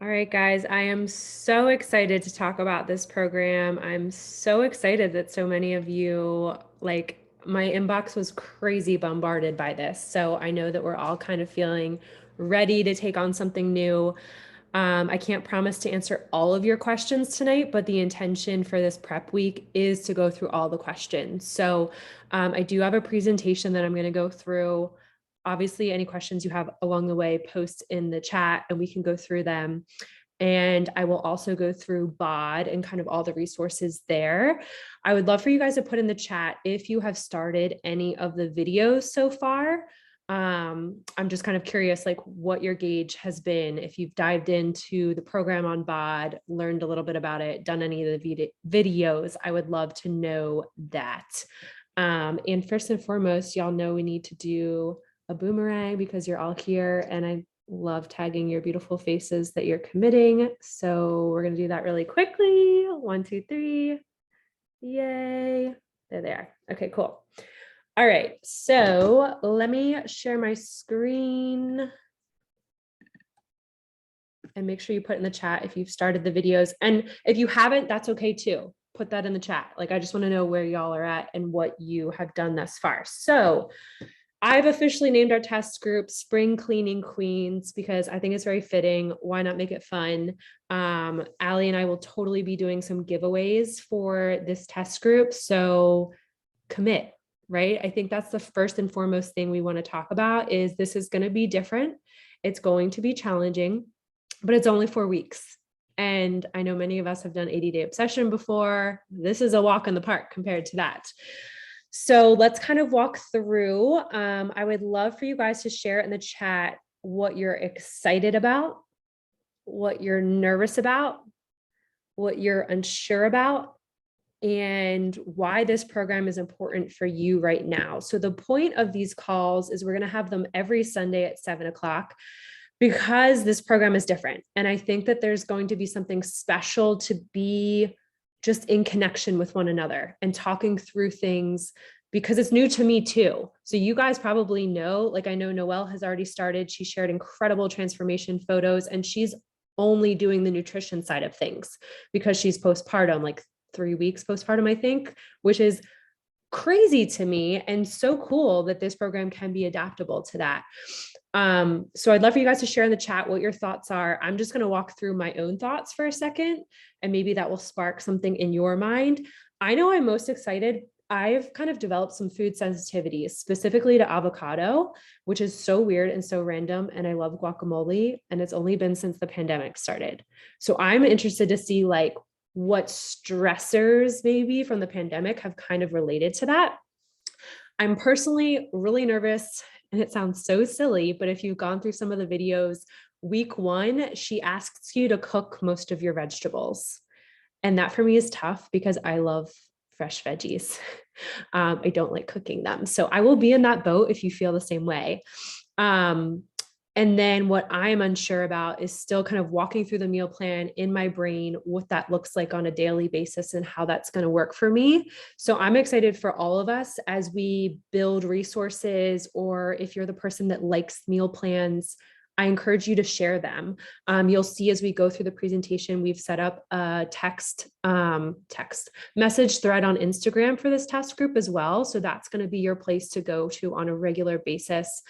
All right, guys, I am so excited to talk about this program. I'm so excited that so many of you, my inbox was crazy bombarded by this. So I know that we're all kind of feeling ready to take on something new. I can't promise to answer all of your questions tonight, but the intention for this prep week is to go through all the questions. So I do have a presentation that I'm going to go through. Obviously, any questions you have along the way, post in the chat and we can go through them. And I will also go through BOD and kind of all the resources there. I would love for you guys to put in the chat if you have started any of the videos so far. I'm just kind of curious, like what your gauge has been, if you've dived into the program on BOD, learned a little bit about it, done any of the videos. I would love to know that. And first and foremost, y'all know we need to do a boomerang because you're all here and I love tagging your beautiful faces that you're committing. So we're going to do that really quickly. 1, 2, 3. Yay. They're there. Okay, cool. All right. So let me share my screen and make sure you put in the chat if you've started the videos. And if you haven't, that's okay too. Put that in the chat. Like, I just want to know where y'all are at and what you have done thus far. So I've officially named our test group Spring Cleaning Queens because I think it's very fitting. Why not make it fun? Allie and I will totally be doing some giveaways for this test group. So commit, right? I think that's the first and foremost thing we want to talk about is this is going to be different. It's going to be challenging, but it's only 4 weeks. And I know many of us have done 80-day obsession before. This is a walk in the park compared to that. So let's kind of walk through. I would love for you guys to share in the chat what you're excited about, what you're nervous about, what you're unsure about, and why this program is important for you right now. So the point of these calls is we're going to have them every Sunday at 7:00 because this program is different. And I think that there's going to be something special to be just in connection with one another and talking through things because it's new to me too. So you guys probably know, like I know Noelle has already started. She shared incredible transformation photos and she's only doing the nutrition side of things because she's postpartum, like 3 weeks postpartum, I think, which is crazy to me and so cool that this program can be adaptable to that. So I'd love for you guys to share in the chat what your thoughts are. I'm just going to walk through my own thoughts for a second, and maybe that will spark something in your mind. I know I'm most excited. I've kind of developed some food sensitivities specifically to avocado, which is so weird and so random. And I love guacamole. And it's only been since the pandemic started. So I'm interested to see like what stressors maybe from the pandemic have kind of related to that. I'm personally really nervous and it sounds so silly, but if you've gone through some of the videos, week 1, she asks you to cook most of your vegetables. And that for me is tough because I love fresh veggies. I don't like cooking them. So I will be in that boat if you feel the same way. And then what I'm unsure about is still kind of walking through the meal plan in my brain, what that looks like on a daily basis and how that's going to work for me. So I'm excited for all of us as we build resources, or if you're the person that likes meal plans, I encourage you to share them. You'll see as we go through the presentation, we've set up a text message thread on Instagram for this test group as well. So that's going to be your place to go to on a regular basis,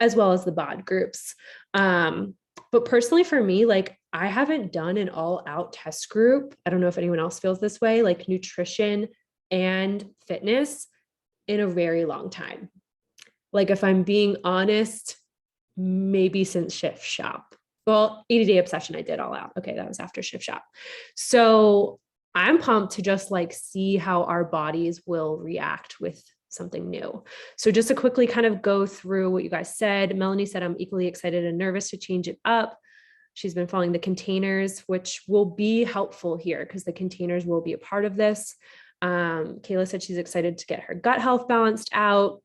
as well as the BOD groups. But personally for me, like I haven't done an all out test group. I don't know if anyone else feels this way, like nutrition and fitness in a very long time. Like if I'm being honest, maybe since Shift Shop. Well, 80-day obsession, I did all out. Okay, that was after Shift Shop. So I'm pumped to just like see how our bodies will react with something new. So just to quickly kind of go through what you guys said, Melanie said, I'm equally excited and nervous to change it up. She's been following the containers, which will be helpful here because the containers will be a part of this. Kayla said she's excited to get her gut health balanced out,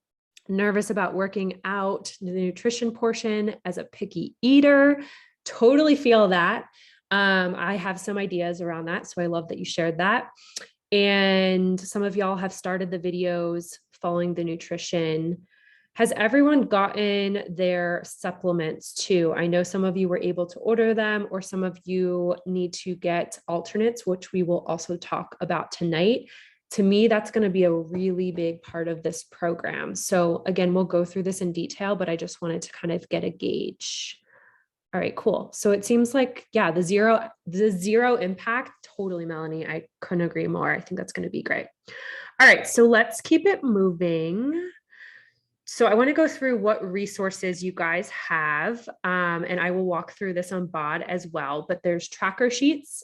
nervous about working out the nutrition portion as a picky eater. Totally feel that. I have some ideas around that. So I love that you shared that. And some of y'all have started the videos following the nutrition. Has everyone gotten their supplements too? I know some of you were able to order them, or some of you need to get alternates, which we will also talk about tonight. To me, that's going to be a really big part of this program. So again, we'll go through this in detail, but I just wanted to kind of get a gauge. All right, cool. So it seems like, yeah, the zero impact, totally, Melanie. I couldn't agree more. I think that's going to be great. All right, so let's keep it moving. So I want to go through what resources you guys have, and I will walk through this on BOD as well, but there's tracker sheets.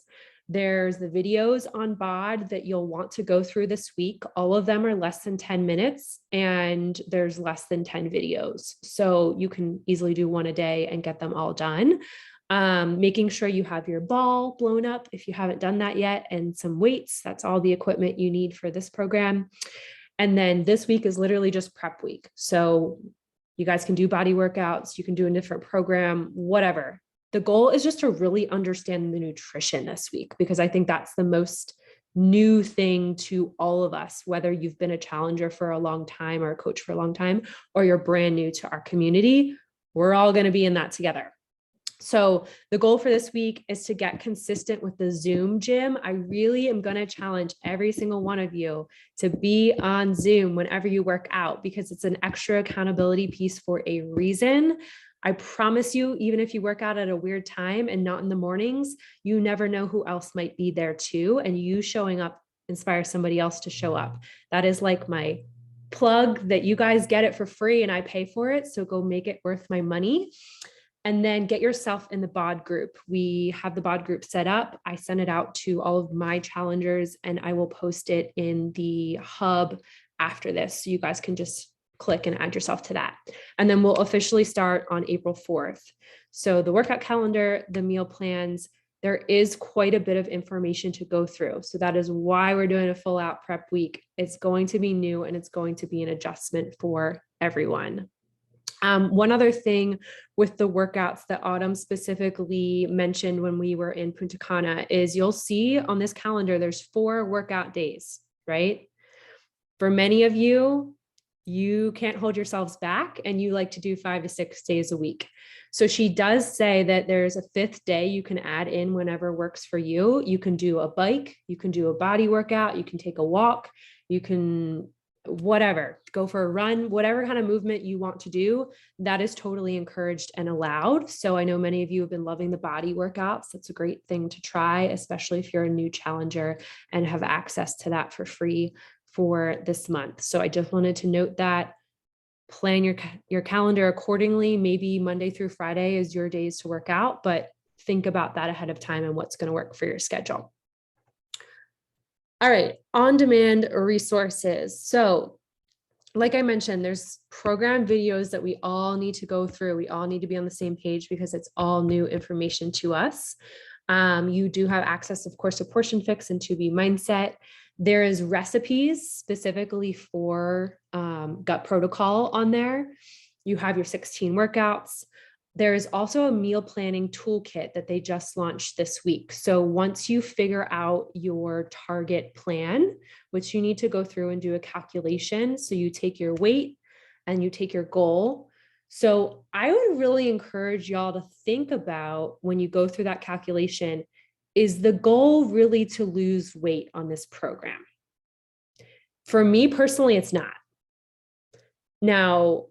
There's the videos on BOD that you'll want to go through this week. All of them are less than 10 minutes, and there's less than 10 videos. So you can easily do one a day and get them all done. Making sure you have your ball blown up if you haven't done that yet, and some weights. That's all the equipment you need for this program. And then this week is literally just prep week. So you guys can do body workouts, you can do a different program, whatever. The goal is just to really understand the nutrition this week, because I think that's the most new thing to all of us, whether you've been a challenger for a long time or a coach for a long time, or you're brand new to our community. We're all going to be in that together. So the goal for this week is to get consistent with the Zoom gym. I really am going to challenge every single one of you to be on Zoom whenever you work out, because it's an extra accountability piece for a reason. I promise you, even if you work out at a weird time and not in the mornings, you never know who else might be there too. And you showing up inspires somebody else to show up. That is like my plug, that you guys get it for free and I pay for it. So go make it worth my money. And then get yourself in the BOD group. We have the BOD group set up. I send it out to all of my challengers, and I will post it in the hub after this. So you guys can just click and add yourself to that. And then we'll officially start on April 4th. So the workout calendar, the meal plans, there is quite a bit of information to go through. So that is why we're doing a full out prep week. It's going to be new, and it's going to be an adjustment for everyone. One other thing with the workouts that Autumn specifically mentioned when we were in Punta Cana is you'll see on this calendar, there's 4 workout days, right? For many of you, you can't hold yourselves back and you like to do 5 to 6 days a week. So she does say that there's a 5th day you can add in whenever works for you. You can do a bike, you can do a body workout, you can take a walk, you can whatever, go for a run, whatever kind of movement you want to do, that is totally encouraged and allowed. So I know many of you have been loving the body workouts. That's a great thing to try, especially if you're a new challenger and have access to that for free for this month. So I just wanted to note that. Plan your calendar accordingly. Maybe Monday through Friday is your days to work out, but think about that ahead of time and what's going to work for your schedule. All right, on-demand resources. So like I mentioned, there's program videos that we all need to go through. We all need to be on the same page because it's all new information to us. You do have access, of course, to Portion Fix and 2B Mindset. There is recipes specifically for gut protocol on there. You have your 16 workouts. There is also a meal planning toolkit that they just launched this week. So once you figure out your target plan, which you need to go through and do a calculation. So you take your weight and you take your goal. So I would really encourage y'all to think about, when you go through that calculation, is the goal really to lose weight on this program? For me personally, it's not. Now,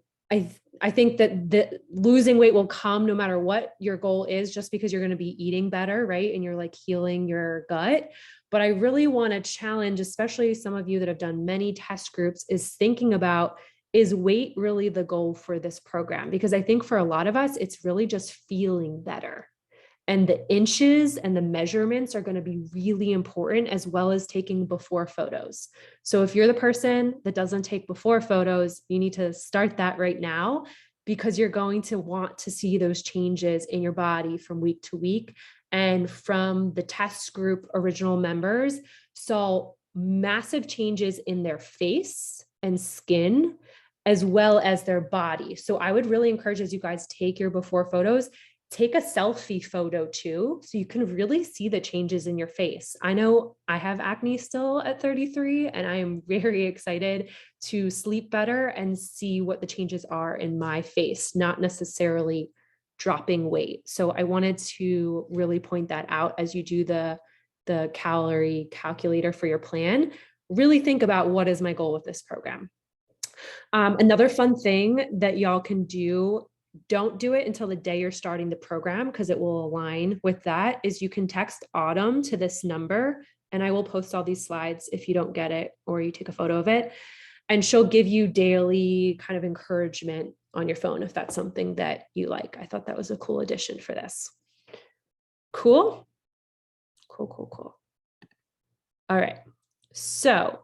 I think that the losing weight will come no matter what your goal is, just because you're going to be eating better, right? And you're like healing your gut. But I really want to challenge, especially some of you that have done many test groups, is thinking about, is weight really the goal for this program? Because I think for a lot of us, it's really just feeling better. And the inches and the measurements are going to be really important, as well as taking before photos. So if you're the person that doesn't take before photos, you need to start that right now, because you're going to want to see those changes in your body from week to week. And from the test group original members, saw massive changes in their face and skin, as well as their body. So I would really encourage, as you guys take your before photos, take a selfie photo too, so you can really see the changes in your face. I know I have acne still at 33, and I am very excited to sleep better and see what the changes are in my face, not necessarily dropping weight. So I wanted to really point that out as you do the calorie calculator for your plan. Really think about, what is my goal with this program? Another fun thing that y'all can do, don't do it until the day you're starting the program because it will align with that, is you can text Autumn to this number, and I will post all these slides if you don't get it or you take a photo of it, and she'll give you daily kind of encouragement on your phone if that's something that you like. I thought that was a cool addition for this. Cool. Cool. All right. So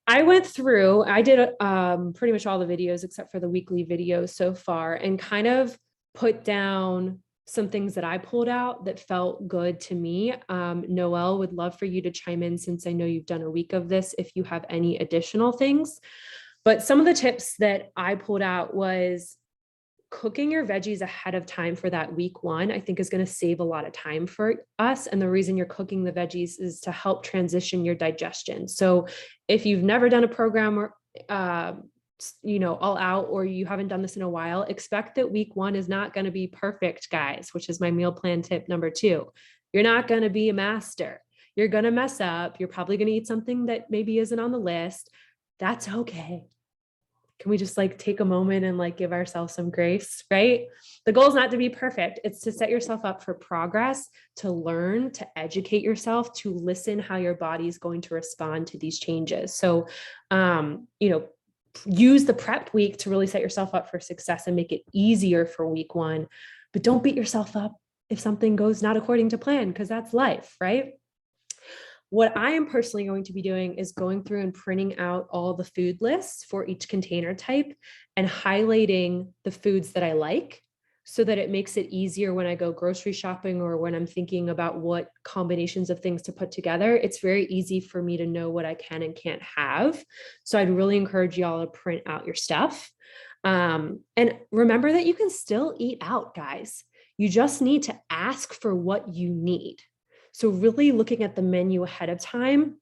I went through, I did pretty much all the videos except for the weekly videos so far, and kind of put down some things that I pulled out that felt good to me. Noelle, would love for you to chime in, since I know you've done a week of this, if you have any additional things. But some of the tips that I pulled out was cooking your veggies ahead of time for that week one, I think is going to save a lot of time for us. And the reason you're cooking the veggies is to help transition your digestion. So if you've never done a program or, all out, or you haven't done this in a while, expect that week one is not going to be perfect, guys, which is my meal plan tip number 2. You're not going to be a master. You're going to mess up. You're probably going to eat something that maybe isn't on the list. That's okay. Can we just take a moment and give ourselves some grace, right? The goal is not to be perfect. It's to set yourself up for progress, to learn, to educate yourself, to listen how your body is going to respond to these changes. So, use the prep week to really set yourself up for success and make it easier for week one, but don't beat yourself up if something goes not according to plan, because that's life, right? What I am personally going to be doing is going through and printing out all the food lists for each container type and highlighting the foods that I like, so that it makes it easier when I go grocery shopping or when I'm thinking about what combinations of things to put together. It's very easy for me to know what I can and can't have. So I'd really encourage y'all to print out your stuff. And remember that you can still eat out, guys. You just need to ask for what you need. So really looking at the menu ahead of time.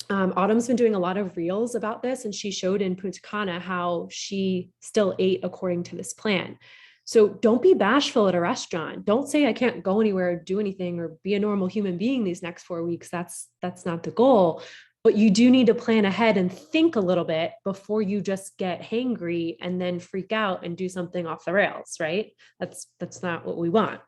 Autumn's been doing a lot of reels about this, and she showed in Punta Cana how she still ate according to this plan. So don't be bashful at a restaurant. Don't say I can't go anywhere or do anything or be a normal human being these next 4 weeks. That's not the goal. But you do need to plan ahead and think a little bit before you just get hangry and then freak out and do something off the rails, right? That's not what we want.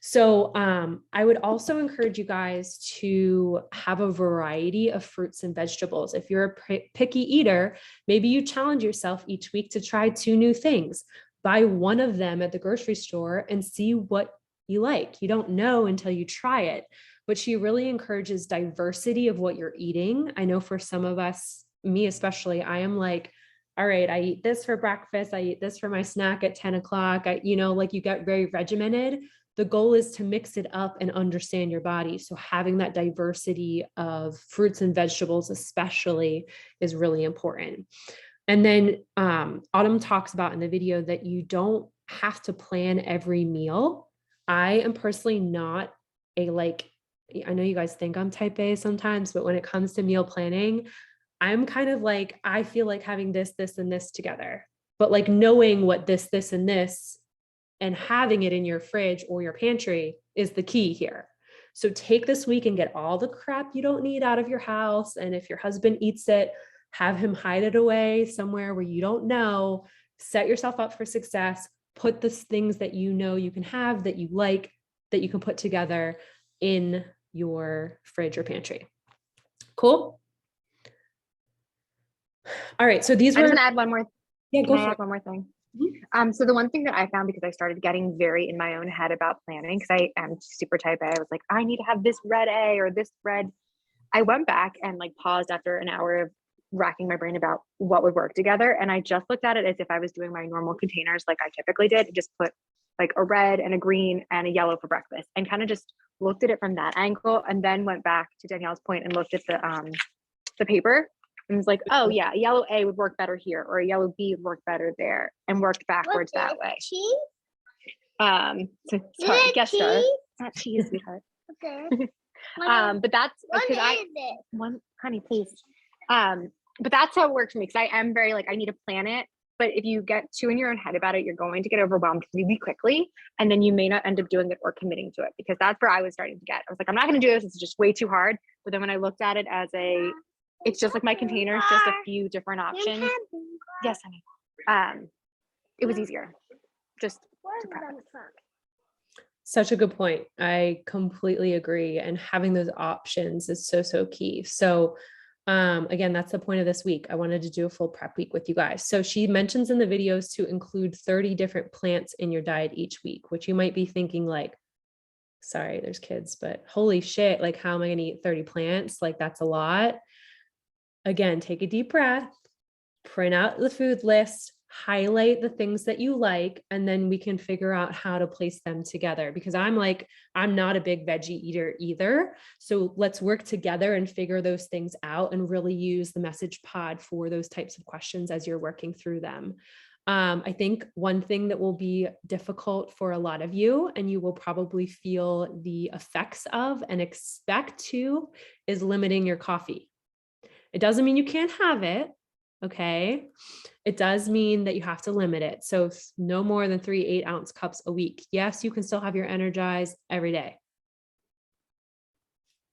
So I would also encourage you guys to have a variety of fruits and vegetables. If you're a picky eater, maybe you challenge yourself each week to try 2 new things. Buy one of them at the grocery store and see what you like. You don't know until you try it, but she really encourages diversity of what you're eating. I know for some of us, me especially, I am like, all right, I eat this for breakfast. I eat this for my snack at 10 o'clock. You get very regimented. The goal is to mix it up and understand your body. So having that diversity of fruits and vegetables especially is really important. And then Autumn talks about in the video that you don't have to plan every meal. I am personally not I know you guys think I'm type A sometimes, but when it comes to meal planning, I'm kind of I feel like having this, and this together, but knowing what this, and this, and having it in your fridge or your pantry is the key here. So take this week and get all the crap you don't need out of your house. And if your husband eats it, have him hide it away somewhere where you don't know. Set yourself up for success. Put the things that you know you can have, that you like, that you can put together in your fridge or pantry. Cool? All right. So these were. I'm going to add one more. Yeah, go Can I for add it. one more thing? Mm-hmm. So the one thing that I found, because I started getting very in my own head about planning, because I am super type A, I was like, I need to have this red A or this red. I went back and paused after an hour of racking my brain about what would work together. And I just looked at it as if I was doing my normal containers like I typically did, and just put a red and a green and a yellow for breakfast, and kind of just looked at it from that angle, and then went back to Danielle's point and looked at the paper. And was like, oh yeah, a yellow A would work better here, or a yellow B would work better there, and worked backwards that way. So sorry, guest star. It's not cheese, sweetheart. Okay. But that's because one, honey, please. But that's how it works for me, because I am very like, I need to plan it. But if you get too in your own head about it, you're going to get overwhelmed really quickly. And then you may not end up doing it or committing to it, because that's where I was starting to get. I was like, I'm not going to do this. It's just way too hard. But then when I looked at it as it's just like my container, it's just a few different options. Yes, honey. It was easier just to prep it. Such a good point. I completely agree. And having those options is so, so key. So again, that's the point of this week. I wanted to do a full prep week with you guys. So she mentions in the videos to include 30 different plants in your diet each week, which you might be thinking like, sorry, there's kids, but holy shit, like how am I going to eat 30 plants? Like that's a lot. Again, take a deep breath, print out the food list, highlight the things that you like, and then we can figure out how to place them together, because I'm not a big veggie eater either. So let's work together and figure those things out and really use the message pod for those types of questions as you're working through them. I think one thing that will be difficult for a lot of you, and you will probably feel the effects of and expect to, is limiting your coffee. It doesn't mean you can't have it. Okay. It does mean that you have to limit it. So no more than 3 8-ounce cups a week. Yes, you can still have your Energize every day.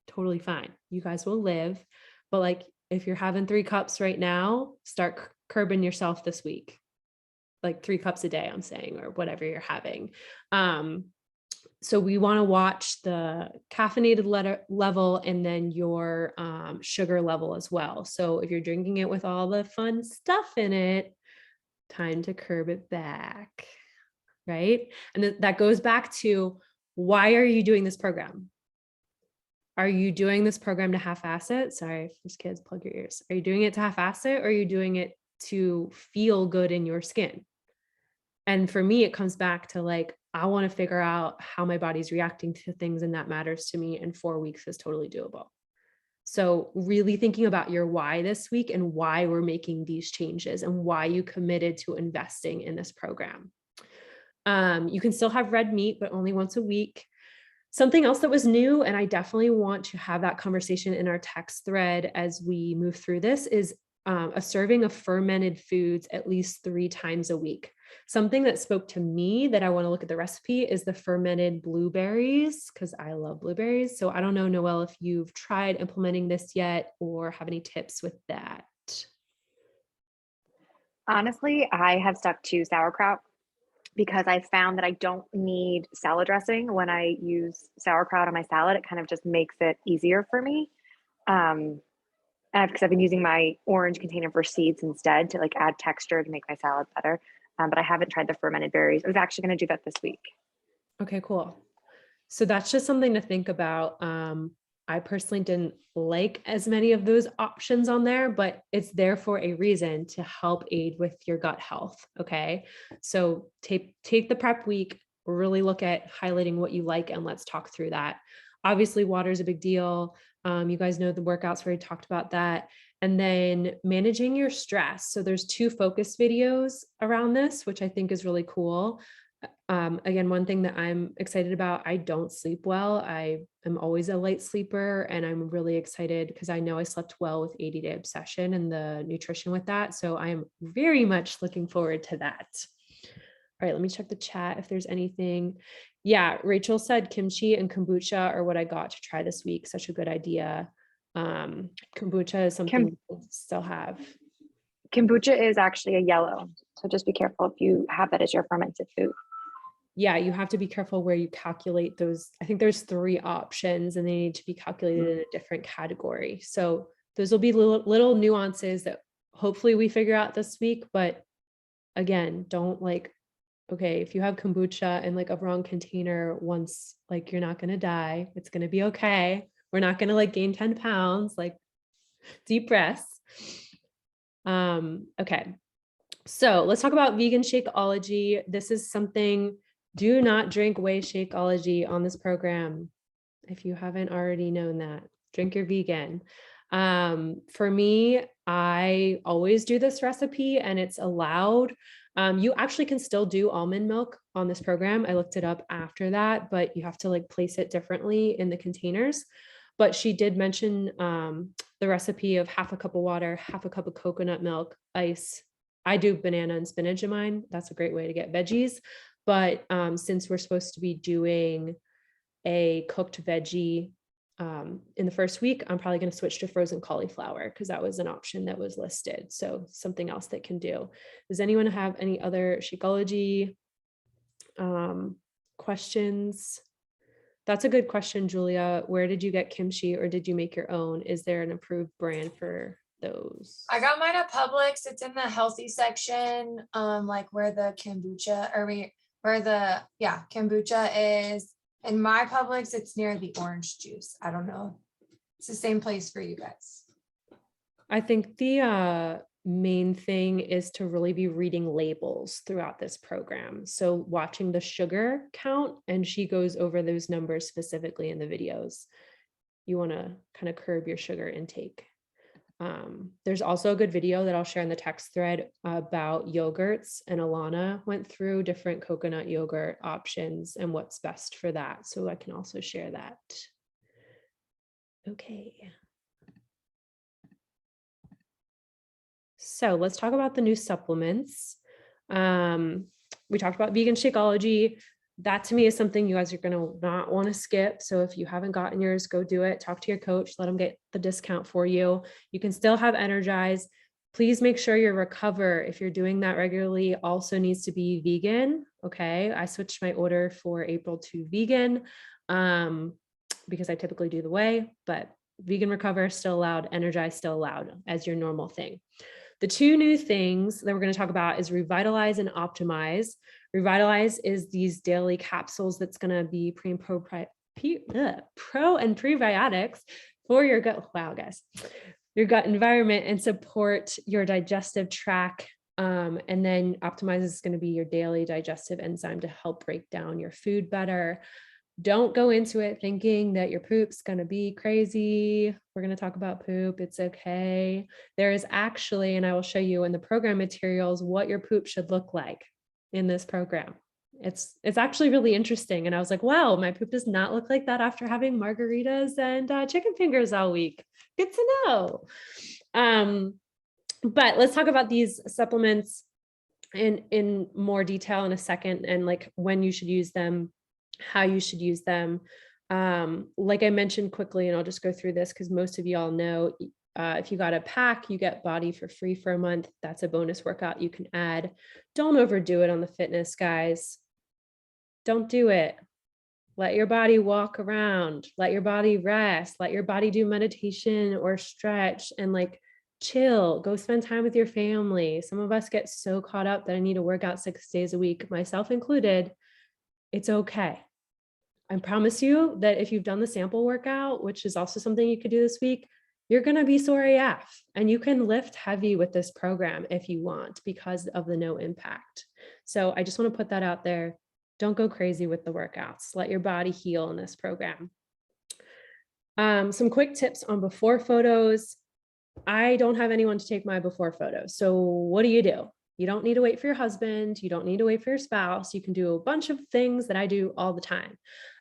Totally fine. You guys will live. But like, if you're having 3 cups right now, start curbing yourself this week. Like 3 cups a day, I'm saying, or whatever you're having. So we want to watch the caffeinated level and then your sugar level as well. So if you're drinking it with all the fun stuff in it, time to curb it back, right? And that goes back to, why are you doing this program? Are you doing this program to half-ass it? Sorry, if these kids, plug your ears. Are you doing it to half-ass it, or are you doing it to feel good in your skin? And for me, it comes back to like, I want to figure out how my body's reacting to things, and that matters to me. And 4 weeks is totally doable. So really thinking about your why this week and why we're making these changes and why you committed to investing in this program. You can still have red meat, but only once a week. Something else that was new, and I definitely want to have that conversation in our text thread as we move through this, is a serving of fermented foods at least 3 times a week. Something that spoke to me that I want to look at the recipe is the fermented blueberries, because I love blueberries. So I don't know, Noelle, if you've tried implementing this yet or have any tips with that. Honestly, I have stuck to sauerkraut because I found that I don't need salad dressing when I use sauerkraut on my salad. It kind of just makes it easier for me. Because I've been using my orange container for seeds instead to like add texture to make my salad better. But I haven't tried the fermented berries. I was actually going to do that this week. Okay, cool. So that's just something to think about. I personally didn't like as many of those options on there, but it's there for a reason, to help aid with your gut health. Okay. So take the prep week, really look at highlighting what you like, and let's talk through that. Obviously, water is a big deal. You guys know the workouts, where we talked about that. And then managing your stress. So there's 2 focus videos around this, which I think is really cool. Again, one thing that I'm excited about, I don't sleep well. I am always a light sleeper, and I'm really excited because I know I slept well with 80-day obsession and the nutrition with that. So I am very much looking forward to that. All right, let me check the chat if there's anything. Yeah, Rachel said kimchi and kombucha are what I got to try this week. Such a good idea. Kombucha is something we still have. Kombucha is actually a yellow. So just be careful if you have that as your fermented food. Yeah, you have to be careful where you calculate those. I think there's 3 options, and they need to be calculated in a different category. So those will be little nuances that hopefully we figure out this week. But again, don't like, okay, if you have kombucha in like a wrong container once, like you're not going to die. It's going to be okay. We're not going to like gain 10 pounds, like deep breaths. Okay. So let's talk about vegan Shakeology. This is something, do not drink whey Shakeology on this program. If you haven't already known that, drink your vegan. For me, I always do this recipe, and it's allowed. You actually can still do almond milk on this program. I looked it up after that, but you have to like place it differently in the containers. But she did mention the recipe of half a cup of water, half a cup of coconut milk, ice. I do banana and spinach in mine. That's a great way to get veggies. But since we're supposed to be doing a cooked veggie in the first week, I'm probably going to switch to frozen cauliflower because that was an option that was listed. So something else that can do. Does anyone have any other Shakeology questions? That's a good question, Julia. Where did you get kimchi or did you make your own? Is there an approved brand for those? I got mine at Publix. It's in the healthy section, like where the kombucha kombucha is. In my Publix, it's near the orange juice. I don't know. It's the same place for you guys. I think the main thing is to really be reading labels throughout this program. So watching the sugar count, and she goes over those numbers specifically in the videos. You want to kind of curb your sugar intake. There's also a good video that I'll share in the text thread about yogurts, and Alana went through different coconut yogurt options and what's best for that. So I can also share that. Okay. So let's talk about the new supplements. We talked about vegan Shakeology. That to me is something you guys are going to not want to skip. So if you haven't gotten yours, go do it. Talk to your coach, let them get the discount for you. You can still have Energize. Please make sure your Recover, if you're doing that regularly, also needs to be vegan. Okay. I switched my order for April to vegan because I typically do the whey, but vegan Recover still allowed, Energize still allowed as your normal thing. The two new things that we're going to talk about is Revitalize and Optimize. Revitalize is these daily capsules that's going to be pro and prebiotics for your gut. Wow, guys, your gut environment and support your digestive tract. And then Optimize is going to be your daily digestive enzyme to help break down your food better. Don't go into it thinking that your poop's going to be crazy. We're going to talk about poop. It's okay. There is actually, and I will show you in the program materials, what your poop should look like in this program. It's actually really interesting. And I was like, wow, my poop does not look like that after having margaritas and chicken fingers all week. Good to know. But let's talk about these supplements in more detail in a second, and like when you should use them, how you should use them. Like I mentioned quickly, and I'll just go through this because most of y'all know, if you got a pack, you get Body for free for a month. That's a bonus workout you can add. Don't overdo it on the fitness, guys. Don't do it. Let your body walk around, let your body rest, let your body do meditation or stretch and like chill, go spend time with your family. Some of us get so caught up that I need to work out 6 days a week, myself included. It's okay. I promise you that if you've done the sample workout, which is also something you could do this week, you're going to be sore AF, and you can lift heavy with this program if you want because of the no impact. So I just want to put that out there. Don't go crazy with the workouts. Let your body heal in this program. Some quick tips on before photos. I don't have anyone to take my before photos. So what do? You don't need to wait for your husband. You don't need to wait for your spouse. You can do a bunch of things that I do all the time.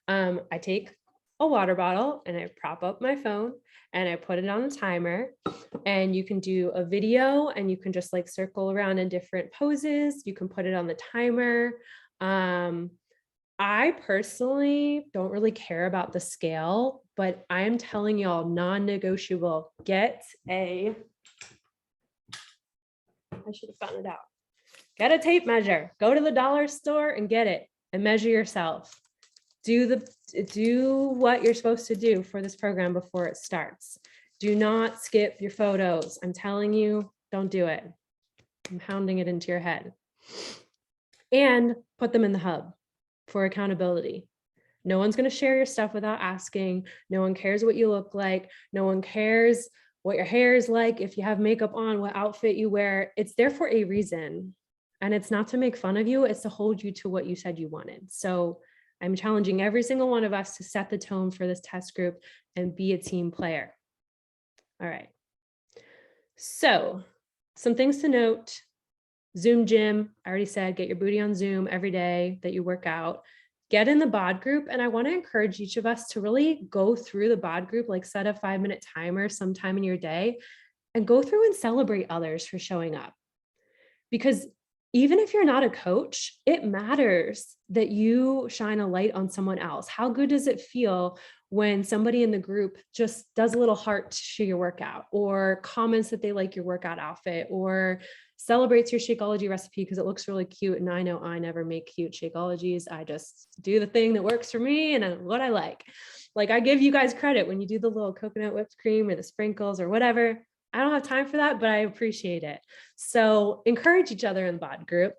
I take a water bottle and I prop up my phone and I put it on a timer, and you can do a video and you can just like circle around in different poses. You can put it on the timer. I personally don't really care about the scale, but I am telling y'all non-negotiable, I should have found it out. Get a tape measure, go to the dollar store and get it and measure yourself. Do what you're supposed to do for this program before it starts. Do not skip your photos. I'm telling you, don't do it. I'm pounding it into your head. And put them in the hub for accountability. No one's going to share your stuff without asking. No one cares what you look like. No one cares what your hair is like, if you have makeup on, what outfit you wear. It's there for a reason. And it's not to make fun of you. It's to hold you to what you said you wanted. So I'm challenging every single one of us to set the tone for this test group and be a team player. All right. So some things to note. Zoom gym, I already said, get your booty on Zoom every day that you work out. Get in the bod group. And I want to encourage each of us to really go through the bod group, like set a 5-minute timer sometime in your day and go through and celebrate others for showing up. Because even if you're not a coach, it matters that you shine a light on someone else. How good does it feel when somebody in the group just does a little heart to your workout, or comments that they like your workout outfit, or celebrates your Shakeology recipe because it looks really cute? And I know I never make cute Shakeologies. I just do the thing that works for me and what I like. Like, I give you guys credit when you do the little coconut whipped cream or the sprinkles or whatever. I don't have time for that, but I appreciate it. So encourage each other in the bod group.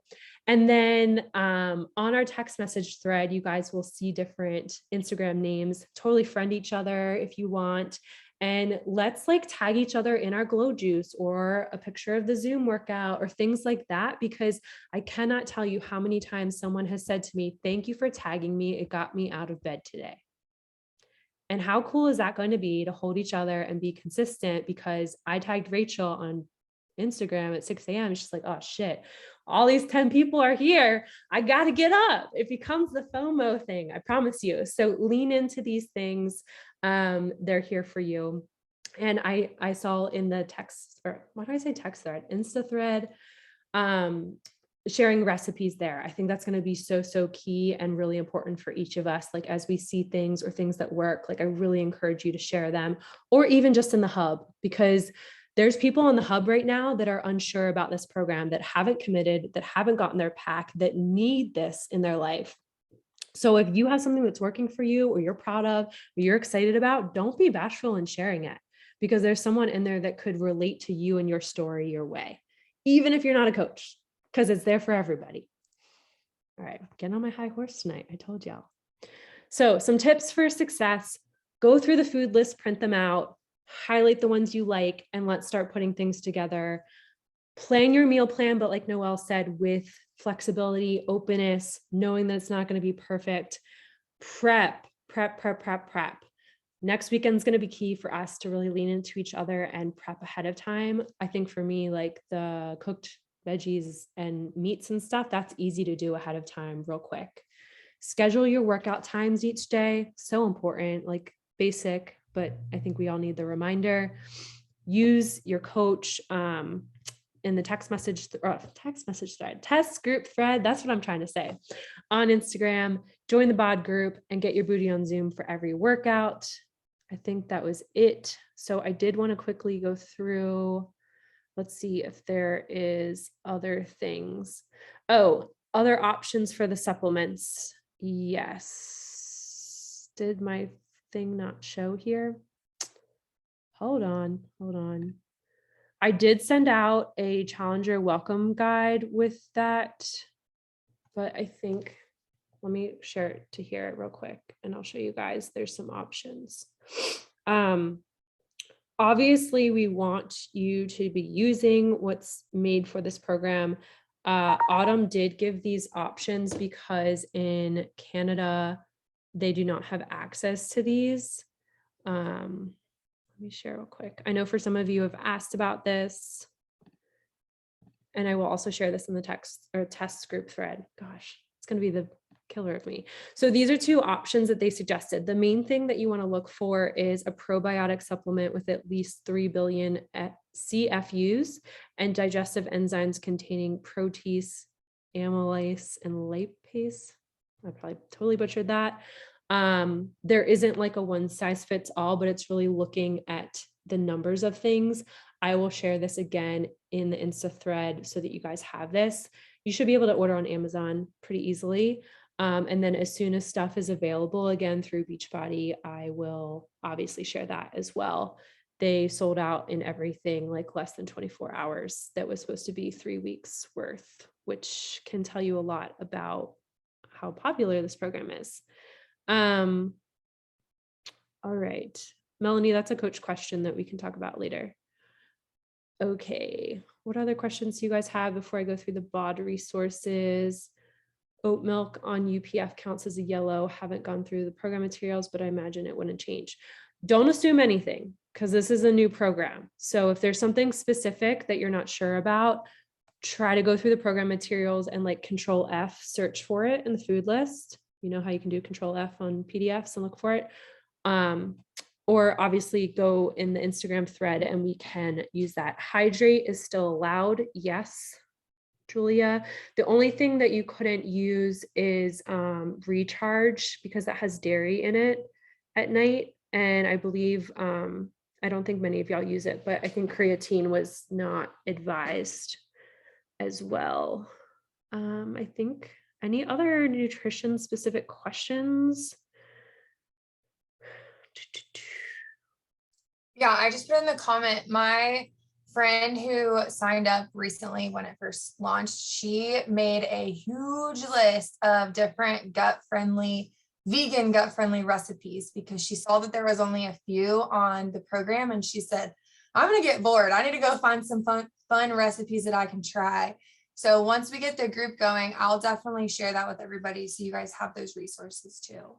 And then on our text message thread, you guys will see different Instagram names. Totally friend each other if you want. And let's like tag each other in our glow juice or a picture of the Zoom workout or things like that, because I cannot tell you how many times someone has said to me, thank you for tagging me. It got me out of bed today. And how cool is that going to be to hold each other and be consistent? Because I tagged Rachel on Instagram at 6 a.m. She's like, oh shit, all these 10 people are here. I got to get up. It becomes the FOMO thing, I promise you. So lean into these things. They're here for you. And I saw in the text, or why do I say text thread? Insta thread, sharing recipes there. I think that's going to be so key and really important for each of us. Like, as we see things or things that work, like, I really encourage you to share them, or even just in the hub, because there's people in the hub right now that are unsure about this program, that haven't committed, that haven't gotten their pack, that need this in their life. So if you have something that's working for you, or you're proud of, or you're excited about, don't be bashful in sharing it, because there's someone in there that could relate to you and your story your way, even if you're not a coach, because it's there for everybody. All right, getting on my high horse tonight. I told y'all. So some tips for success: go through the food list, print them out, highlight the ones you like, and let's start putting things together. Plan your meal plan, but like Noelle said, with flexibility, openness, knowing that it's not going to be perfect. Prep. Next weekend's going to be key for us to really lean into each other and prep ahead of time. I think for me, like the cooked veggies and meats and stuff, that's easy to do ahead of time real quick. Schedule your workout times each day. So important, like basic, but I think we all need the reminder. Use your coach in the text message thread, test group thread. That's what I'm trying to say, on Instagram. Join the bod group and get your booty on Zoom for every workout. I think that was it. So I did want to quickly go through. Let's see if there is other things. Oh, other options for the supplements. Yes. Did my thing not show here? Hold on. I did send out a Challenger welcome guide with that, but I think, let me share it to here real quick and I'll show you guys. There's some options. Obviously, we want you to be using what's made for this program. Autumn did give these options because in Canada, they do not have access to these. Let me share real quick. I know for some of you have asked about this, and I will also share this in the text or test group thread. Gosh, it's going to be the killer of me. So these are two options that they suggested. The main thing that you want to look for is a probiotic supplement with at least 3 billion CFUs and digestive enzymes containing protease, amylase, and lipase. I probably totally butchered that. There isn't like a one size fits all, but it's really looking at the numbers of things. I will share this again in the Insta thread so that you guys have this. You should be able to order on Amazon pretty easily. And then as soon as stuff is available again through Beachbody, I will obviously share that as well. They sold out in everything like less than 24 hours. That was supposed to be 3 weeks worth, which can tell you a lot about how popular this program is. All right, Melanie, that's a coach question that we can talk about later. Okay, what other questions do you guys have before I go through the bod resources? Oat milk on UPF counts as a yellow. Haven't gone through the program materials, but I imagine it wouldn't change. Don't assume anything because this is a new program. So if there's something specific that you're not sure about, try to go through the program materials and like control F, search for it in the food list. You know how you can do control F on PDFs and look for it. Or obviously go in the Instagram thread and we can use that. Hydrate is still allowed. Yes, Julia. The only thing that you couldn't use is recharge because that has dairy in it at night. And I believe, I don't think many of y'all use it, but I think creatine was not advised as well. I think any other nutrition specific questions? Yeah, I just put in the comment, my friend who signed up recently when it first launched, she made a huge list of different vegan gut friendly recipes because she saw that there was only a few on the program. And she said, I'm going to get bored. I need to go find some fun recipes that I can try. So once we get the group going, I'll definitely share that with everybody so you guys have those resources too.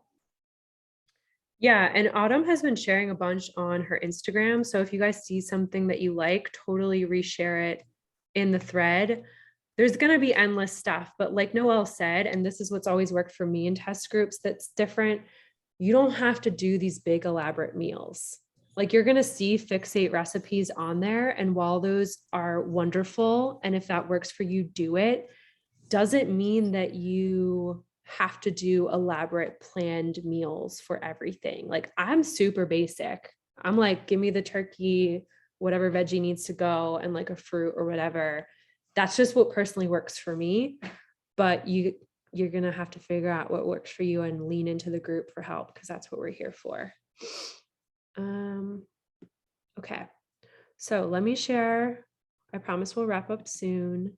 Yeah, and Autumn has been sharing a bunch on her Instagram. So if you guys see something that you like, totally reshare it in the thread. There's going to be endless stuff, but like Noelle said, and this is what's always worked for me in test groups that's different, you don't have to do these big elaborate meals. Like you're going to see fixate recipes on there, and while those are wonderful, and if that works for you, do it, doesn't mean that you have to do elaborate planned meals for everything. Like I'm super basic. I'm like, give me the turkey, whatever veggie needs to go, and like a fruit or whatever. That's just what personally works for me. But you're going to have to figure out what works for you and lean into the group for help, because that's what we're here for. Okay. So let me share. I promise we'll wrap up soon.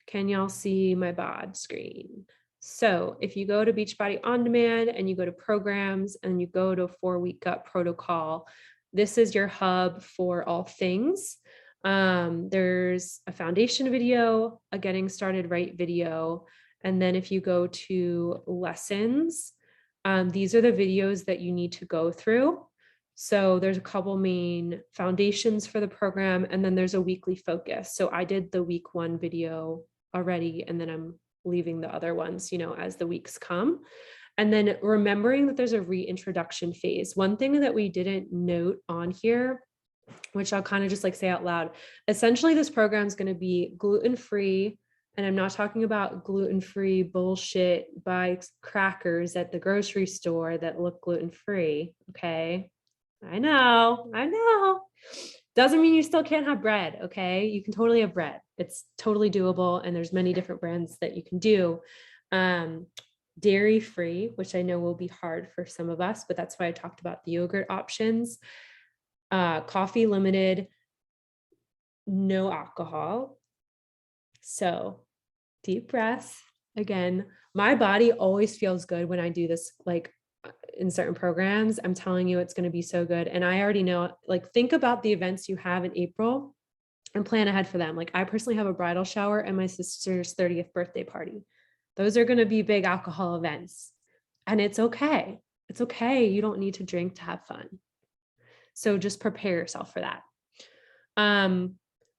Can y'all see my bod screen? So if you go to Beachbody On Demand and you go to programs and you go to 4-week gut protocol, this is your hub for all things. There's a foundation video, a getting started right video. And then if you go to lessons, these are the videos that you need to go through. So there's a couple main foundations for the program, and then there's a weekly focus. So I did the week 1 video already, and then I'm leaving the other ones, as the weeks come. And then remembering that there's a reintroduction phase. One thing that we didn't note on here, which I'll kind of just like say out loud, essentially this program is going to be gluten-free. And I'm not talking about gluten-free bullshit, buy crackers at the grocery store that look gluten-free. Okay. I know. Doesn't mean you still can't have bread, okay? You can totally have bread. It's totally doable, and there's many different brands that you can do. Dairy-free, which I know will be hard for some of us, but that's why I talked about the yogurt options. Coffee limited, no alcohol. So deep breaths. Again, my body always feels good when I do this, like in certain programs. I'm telling you, it's going to be so good. And I already know, like, think about the events you have in April and plan ahead for them. Like I personally have a bridal shower and my sister's 30th birthday party. Those are going to be big alcohol events, and it's okay. It's okay. You don't need to drink to have fun. So just prepare yourself for that.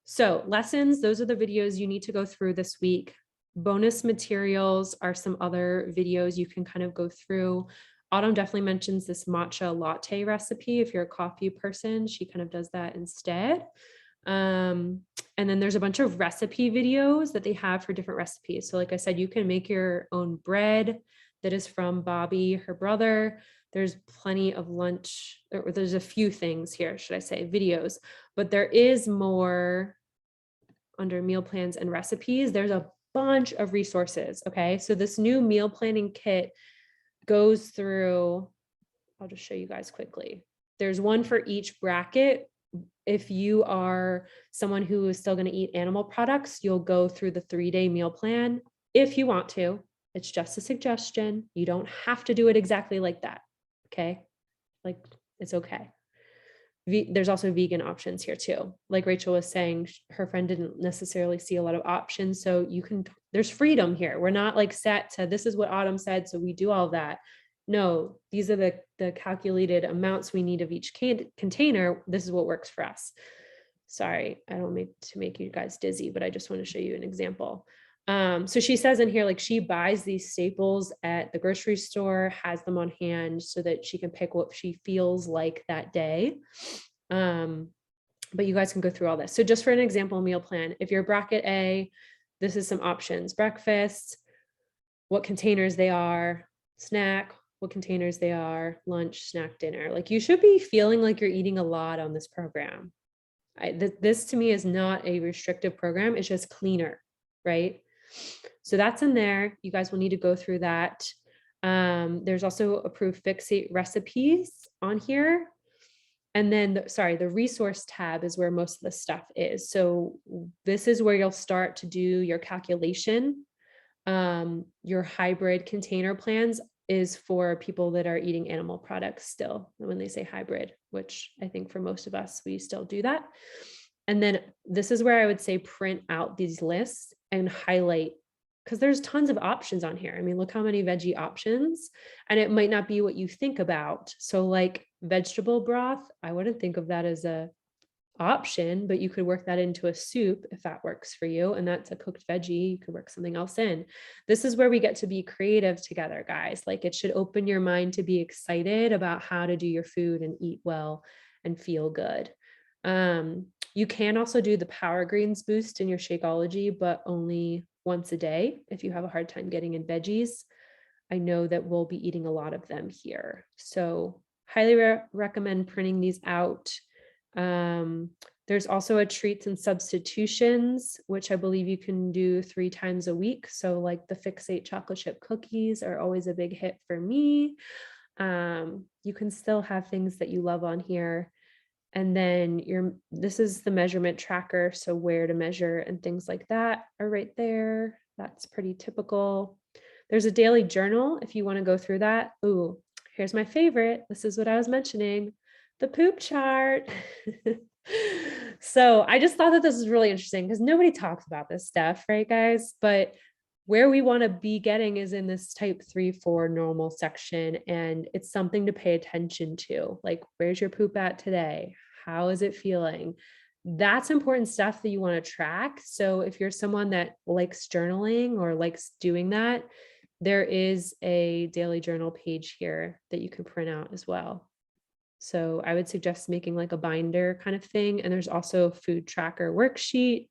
So lessons, those are the videos you need to go through this week. Bonus materials are some other videos you can kind of go through. Autumn definitely mentions this matcha latte recipe. If you're a coffee person, she kind of does that instead. And then there's a bunch of recipe videos that they have for different recipes. So like I said, you can make your own bread that is from Bobby, her brother. There's plenty of lunch, or there's a few things here, should I say, videos, but there is more under meal plans and recipes. There's a bunch of resources. Okay. So this new meal planning kit goes through, I'll just show you guys quickly. There's one for each bracket. If you are someone who is still going to eat animal products, you'll go through the 3-day meal plan if you want to. It's just a suggestion. You don't have to do it exactly like that. Okay. Like it's okay. There's also vegan options here too. Like Rachel was saying, her friend didn't necessarily see a lot of options. So there's freedom here. We're not like set to, this is what Autumn said, so we do all that. No, these are the calculated amounts we need of each container. This is what works for us. Sorry, I don't make to make you guys dizzy, but I just want to show you an example. So she says in here, like she buys these staples at the grocery store, has them on hand so that she can pick what she feels like that day. But you guys can go through all this. So just for an example meal plan, if you're bracket A, this is some options: breakfast, what containers they are, snack, what containers they are, lunch, snack, dinner. Like you should be feeling like you're eating a lot on this program. This to me is not a restrictive program. It's just cleaner, right? So that's in there. You guys will need to go through that. There's also approved fixate recipes on here. And then, the resource tab is where most of the stuff is. So this is where you'll start to do your calculation. Your hybrid container plans is for people that are eating animal products still. And when they say hybrid, which I think for most of us, we still do that. And then this is where I would say print out these lists and highlight, because there's tons of options on here. I mean, look how many veggie options, and it might not be what you think about. So like vegetable broth, I wouldn't think of that as a option, but you could work that into a soup if that works for you. And that's a cooked veggie. You could work something else in. This is where we get to be creative together, guys. Like it should open your mind to be excited about how to do your food and eat well and feel good. You can also do the Power Greens boost in your Shakeology, but only once a day if you have a hard time getting in veggies. I know that we'll be eating a lot of them here. So highly recommend printing these out. There's also a treats and substitutions, which I believe you can do 3 times a week. So like the Fixate chocolate chip cookies are always a big hit for me. You can still have things that you love on here. And then this is the measurement tracker. So where to measure and things like that are right there. That's pretty typical. There's a daily journal if you want to go through that. Ooh, here's my favorite. This is what I was mentioning, the poop chart. So I just thought that this is really interesting because nobody talks about this stuff, right, guys? But where we want to be getting is in this type 3-4 normal section. And it's something to pay attention to. Like, where's your poop at today? How is it feeling? That's important stuff that you want to track. So if you're someone that likes journaling or likes doing that, there is a daily journal page here that you can print out as well. So I would suggest making like a binder kind of thing. And there's also a food tracker worksheet.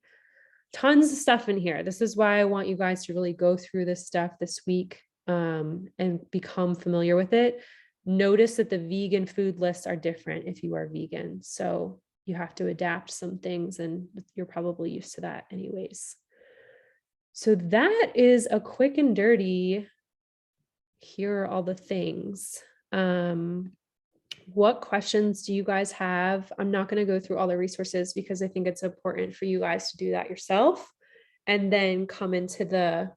Tons of stuff in here. This is why I want you guys to really go through this stuff this week and become familiar with it. Notice that the vegan food lists are different if you are vegan. So you have to adapt some things, and you're probably used to that anyways. So that is a quick and dirty, here are all the things. What questions do you guys have? I'm not going to go through all the resources because I think it's important for you guys to do that yourself and then come into the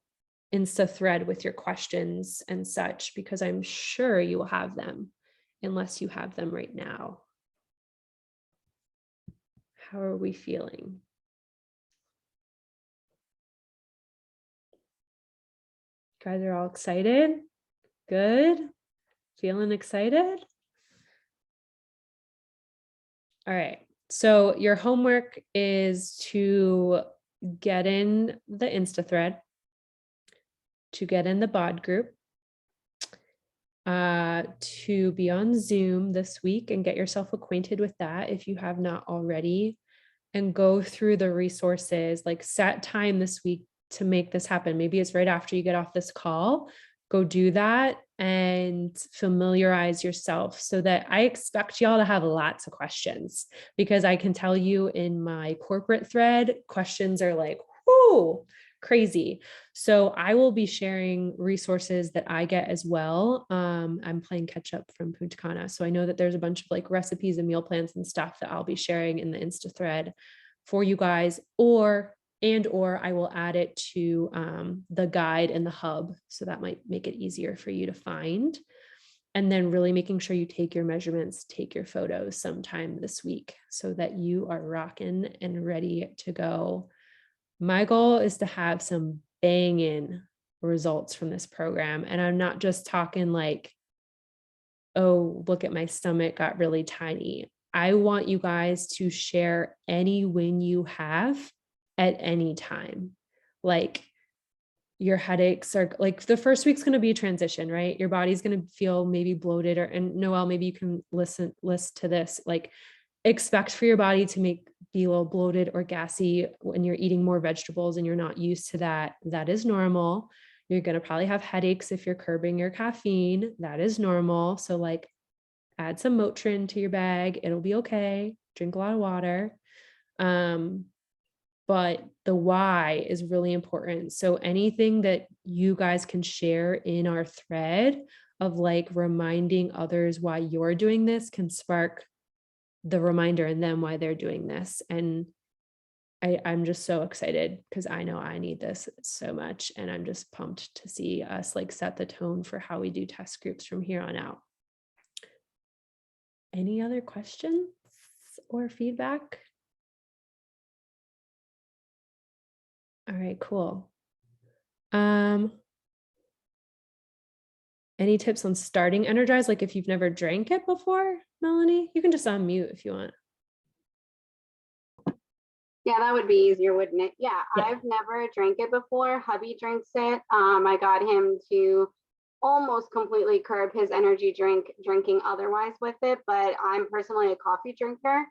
Insta thread with your questions and such, because I'm sure you will have them unless you have them right now. How are we feeling? You guys are all excited? Good? Feeling excited? All right. So your homework is to get in the Insta thread, to get in the bod group, to be on Zoom this week and get yourself acquainted with that if you have not already, and go through the resources, like set time this week to make this happen. Maybe it's right after you get off this call. Go do that and familiarize yourself, so that I expect y'all to have lots of questions, because I can tell you in my corporate thread, questions are like, whoo, crazy. So I will be sharing resources that I get as well. I'm playing catch up from Punta Cana. So I know that there's a bunch of like recipes and meal plans and stuff that I'll be sharing in the Insta thread for you guys, or I will add it to the guide in the hub. So that might make it easier for you to find. And then really making sure you take your measurements, take your photos sometime this week so that you are rocking and ready to go. My goal is to have some banging results from this program. And I'm not just talking like, oh, look at my stomach got really tiny. I want you guys to share any win you have at any time. Like your headaches are like the first week's going to be a transition, right? Your body's going to feel maybe bloated, or, and Noelle, maybe you can listen to this, like expect for your body to be a little bloated or gassy when you're eating more vegetables and you're not used to that. That is normal. You're going to probably have headaches if you're curbing your caffeine. That is normal. So like add some Motrin to your bag. It'll be okay. Drink a lot of water. But the why is really important. So anything that you guys can share in our thread of like reminding others why you're doing this can spark the reminder in them why they're doing this. And I'm just so excited because I know I need this so much. And I'm just pumped to see us like set the tone for how we do test groups from here on out. Any other questions or feedback? All right, cool. Any tips on starting Energize? Like if you've never drank it before, Melanie, you can just unmute if you want. Yeah, that would be easier, wouldn't it? Yeah, Yeah. I've never drank it before. Hubby drinks it. I got him to almost completely curb his energy drinking otherwise with it, but I'm personally a coffee drinker.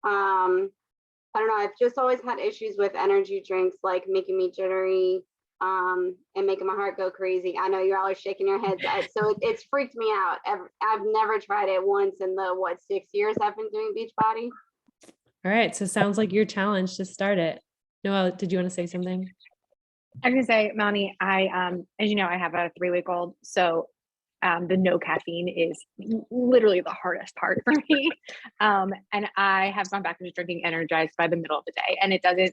I don't know, I've just always had issues with energy drinks, like making me jittery, and making my heart go crazy. I know you all are shaking your heads, so it's freaked me out. I've never tried it once in the 6 years I've been doing Beachbody. All right, so sounds like your challenge to start it. Noelle, did you want to say something? I was gonna say, Melanie, as you know, I have a 3-week-old, so the no caffeine is literally the hardest part for me. And I have gone back into drinking Energized by the middle of the day, and it doesn't,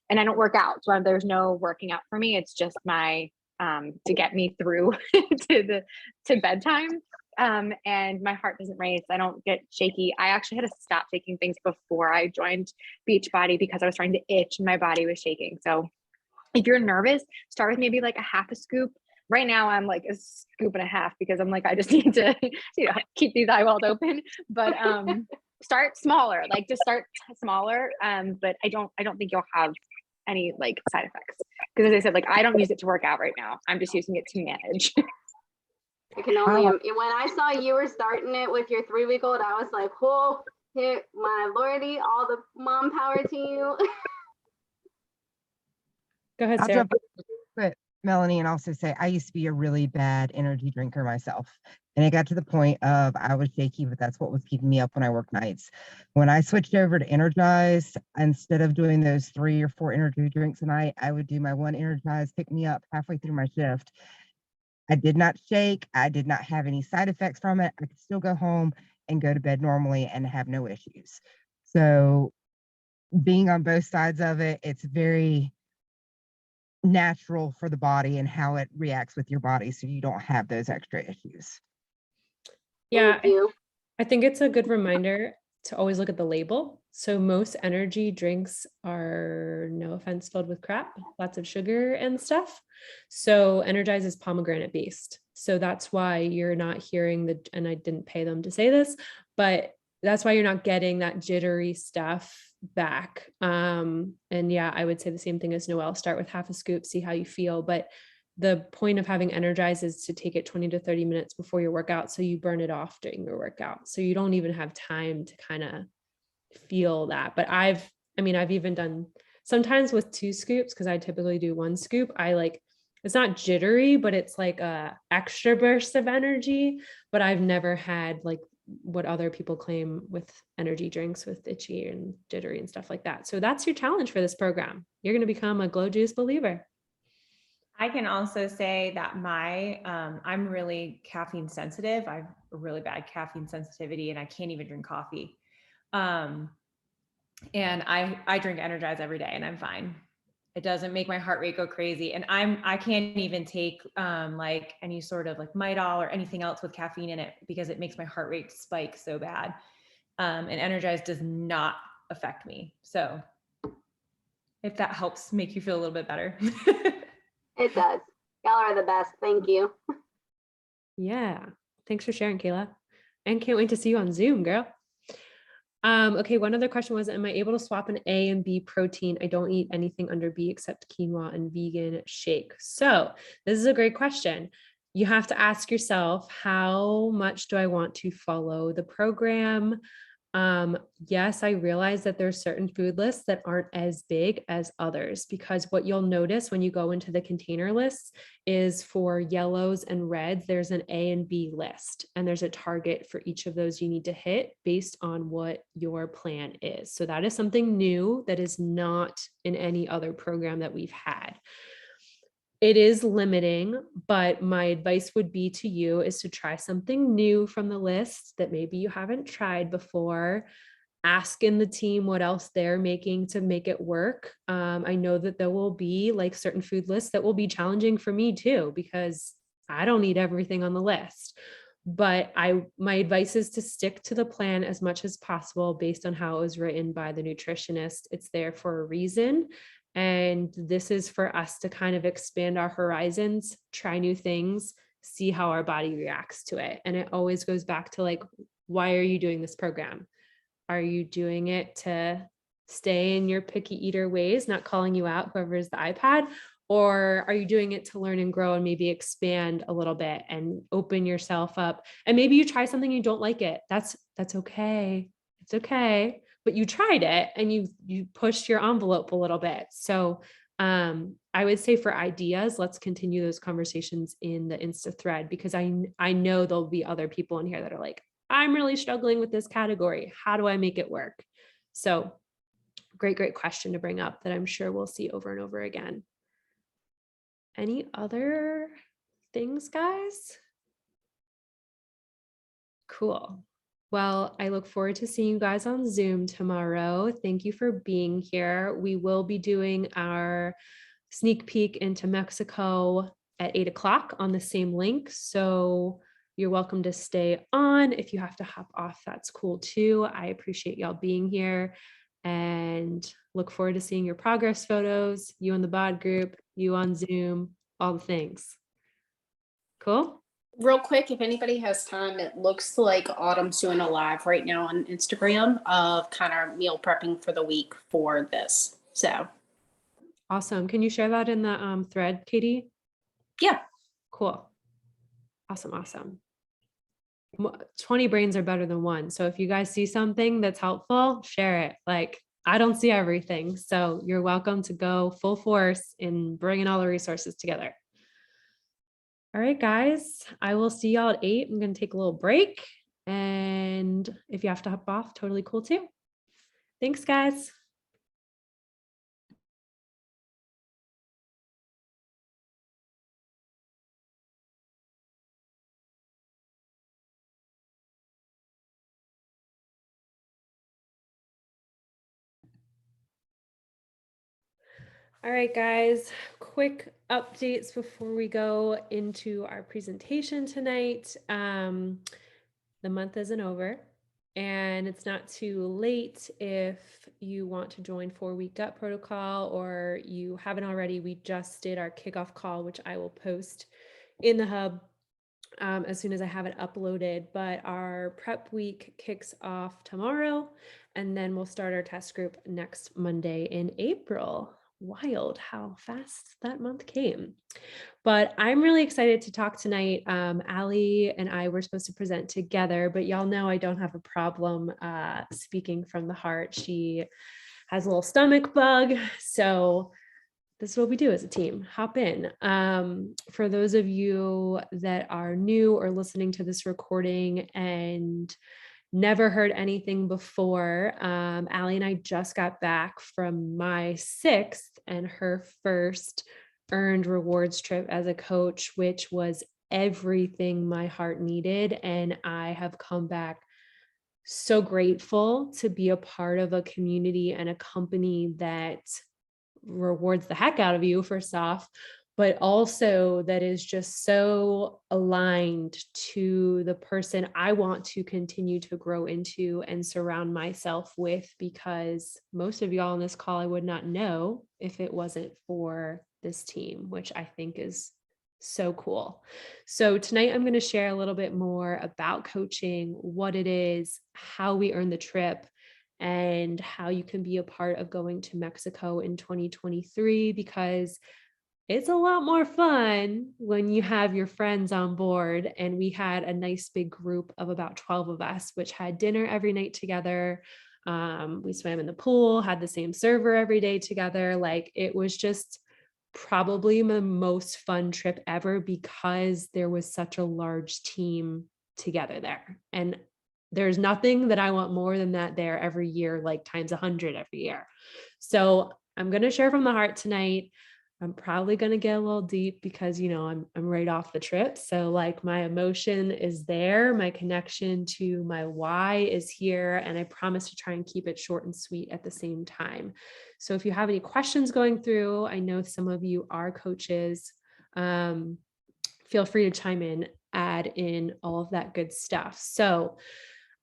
and I don't work out. So there's no working out for me. It's just my, to get me through to bedtime. And my heart doesn't race. I don't get shaky. I actually had to stop taking things before I joined Beachbody because I was trying to itch and my body was shaking. So if you're nervous, start with maybe like a half a scoop. Right now I'm like a scoop and a half because I'm like, I just need to, keep these eyeballs open, but, start smaller, like just start smaller. But I don't think you'll have any like side effects. Cause as I said, like, I don't use it to work out right now. I'm just using it to manage. I can only, when I saw you were starting it with your 3-week-old, I was like, whoa, here, my lordy, all the mom power to you. Go ahead, I'll Sarah. jump in, Melanie, and also say I used to be a really bad energy drinker myself. And it got to the point of I was shaky, but that's what was keeping me up when I worked nights. When I switched over to Energize, instead of doing those 3 or 4 energy drinks a night, I would do my one Energize, pick me up halfway through my shift. I did not shake. I did not have any side effects from it. I could still go home and go to bed normally and have no issues. So being on both sides of it, it's very natural for the body and how it reacts with your body, so you don't have those extra issues. Yeah, Thank you. I think it's a good reminder to always look at the label. So most energy drinks are, no offense, filled with crap, lots of sugar and stuff. So Energize is pomegranate based. So that's why you're not hearing and I didn't pay them to say this, but that's why you're not getting that jittery stuff back. And yeah, I would say the same thing as Noelle, start with half a scoop, see how you feel. But the point of having Energize is to take it 20 to 30 minutes before your workout. So you burn it off during your workout. So you don't even have time to kind of feel that. But I've even done sometimes with 2 scoops, because I typically do 1 scoop. It's not jittery, but it's like a extra burst of energy. But I've never had like what other people claim with energy drinks with itchy and jittery and stuff like that. So that's your challenge for this program. You're going to become a Glow Juice believer. I can also say that I'm really caffeine sensitive. I have a really bad caffeine sensitivity and I can't even drink coffee. And I drink Energize every day and I'm fine. It doesn't make my heart rate go crazy. And I can't even take like any sort of like Midol or anything else with caffeine in it because it makes my heart rate spike so bad. And Energize does not affect me. So if that helps make you feel a little bit better. It does. Y'all are the best. Thank you. Yeah. Thanks for sharing, Kayla. And can't wait to see you on Zoom, girl. Okay, one other question was, am I able to swap an A and B protein? I don't eat anything under B except quinoa and vegan shake. So this is a great question. You have to ask yourself, how much do I want to follow the program? Yes, I realize that there's certain food lists that aren't as big as others, because what you'll notice when you go into the container lists is for yellows and reds, there's an A and B list, and there's a target for each of those you need to hit based on what your plan is. So that is something new that is not in any other program that we've had. It is limiting, but my advice would be to you is to try something new from the list that maybe you haven't tried before. Ask in the team what else they're making to make it work. I know that there will be like certain food lists that will be challenging for me too, because I don't eat everything on the list. But my advice is to stick to the plan as much as possible based on how it was written by the nutritionist. It's there for a reason. And this is for us to kind of expand our horizons, try new things, see how our body reacts to it. And it always goes back to like, why are you doing this program? Are you doing it to stay in your picky eater ways, not calling you out, whoever's the iPad? Or are you doing it to learn and grow and maybe expand a little bit and open yourself up? And maybe you try something, you don't like it. That's okay. It's okay. But you tried it and you pushed your envelope a little bit. So I would say for ideas, let's continue those conversations in the Insta thread, because I know there'll be other people in here that are like, I'm really struggling with this category. How do I make it work? So great question to bring up that I'm sure we'll see over and over again. Any other things, guys? Cool. Well, I look forward to seeing you guys on Zoom tomorrow. Thank you for being here. We will be doing our sneak peek into Mexico at 8 o'clock on the same link. So you're welcome to stay on. If you have to hop off, that's cool too. I appreciate y'all being here and look forward to seeing your progress photos, you in the bod group, you on Zoom, all the things. Cool. Real quick, if anybody has time, it looks like Autumn's doing a live right now on Instagram of kind of meal prepping for the week for this. So awesome. Can you share that in the thread, Katie? yeah. Cool. Awesome. 20 brains are better than one. So if you guys see something that's helpful, share it. Like, I don't see everything. So you're welcome to go full force in bringing all the resources together. All right, guys, I will see y'all at 8. I'm going to take a little break. And if you have to hop off, totally cool too. Thanks, guys. All right, guys, quick updates before we go into our presentation tonight. The month isn't over, and it's not too late if you want to join 4-week gut protocol, or you haven't already. We just did our kickoff call, which I will post in the hub as soon as I have it uploaded. But our prep week kicks off tomorrow, and then we'll start our test group next Monday in April. Wild how fast that month came. But I'm really excited to talk tonight. Allie and I were supposed to present together, but y'all know I don't have a problem speaking from the heart. She has a little stomach bug. So this is what we do as a team. Hop in. For those of you that are new or listening to this recording and never heard anything before, Allie and I just got back from my 6th and her first earned rewards trip as a coach, which was everything my heart needed. And I have come back so grateful to be a part of a community and a company that rewards the heck out of you, first off, but also that is just so aligned to the person I want to continue to grow into and surround myself with, because most of y'all on this call I would not know if it wasn't for this team, which I think is so cool. So tonight I'm going to share a little bit more about coaching, what it is, how we earn the trip, and how you can be a part of going to Mexico in 2023, because it's a lot more fun when you have your friends on board. And we had a nice big group of about 12 of us, which had dinner every night together. We swam in the pool, had the same server every day together. Like, it was just probably the most fun trip ever, because there was such a large team together there. And there's nothing that I want more than that there every year, like times 100 every year. So I'm going to share from the heart tonight. I'm probably going to get a little deep because, I'm right off the trip. So like, my emotion is there. My connection to my why is here. And I promise to try and keep it short and sweet at the same time. So if you have any questions going through, I know some of you are coaches. Feel free to chime in, add in all of that good stuff. So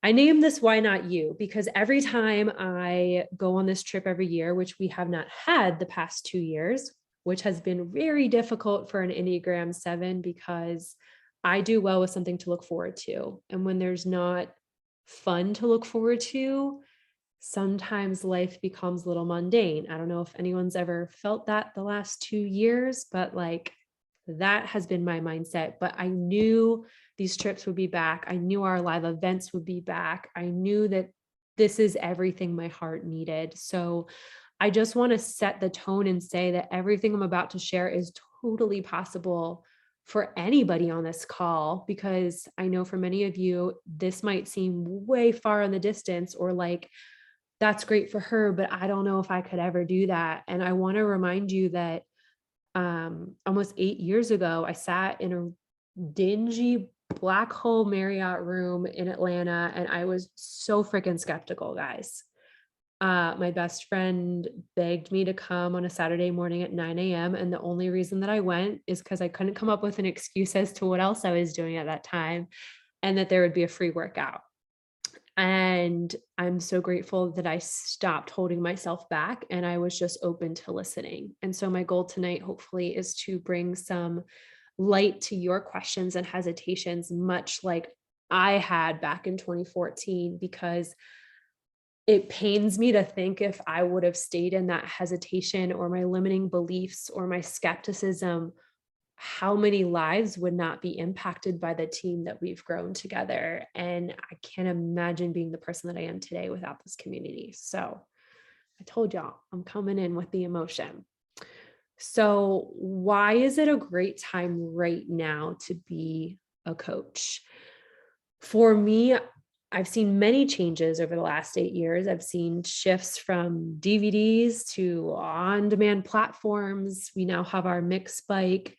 I named this Why Not You, because every time I go on this trip every year, which we have not had the past 2 years, which has been very difficult for an Enneagram 7, because I do well with something to look forward to. And when there's not fun to look forward to, sometimes life becomes a little mundane. I don't know if anyone's ever felt that the last 2 years, but like, that has been my mindset. But I knew these trips would be back. I knew our live events would be back. I knew that this is everything my heart needed. So I just want to set the tone and say that everything I'm about to share is totally possible for anybody on this call, because I know for many of you, this might seem way far in the distance, or like, that's great for her, but I don't know if I could ever do that. And I want to remind you that almost 8 years ago, I sat in a dingy black hole Marriott room in Atlanta, and I was so freaking skeptical, guys. My best friend begged me to come on a Saturday morning at 9 a.m. And the only reason that I went is because I couldn't come up with an excuse as to what else I was doing at that time, and that there would be a free workout. And I'm so grateful that I stopped holding myself back and I was just open to listening. And so my goal tonight, hopefully, is to bring some light to your questions and hesitations, much like I had back in 2014, because it pains me to think if I would have stayed in that hesitation or my limiting beliefs or my skepticism, how many lives would not be impacted by the team that we've grown together. And I can't imagine being the person that I am today without this community. So I told y'all, I'm coming in with the emotion. So why is it a great time right now to be a coach? For me, I've seen many changes over the last 8 years. I've seen shifts from DVDs to on-demand platforms. We now have our Mix Bike.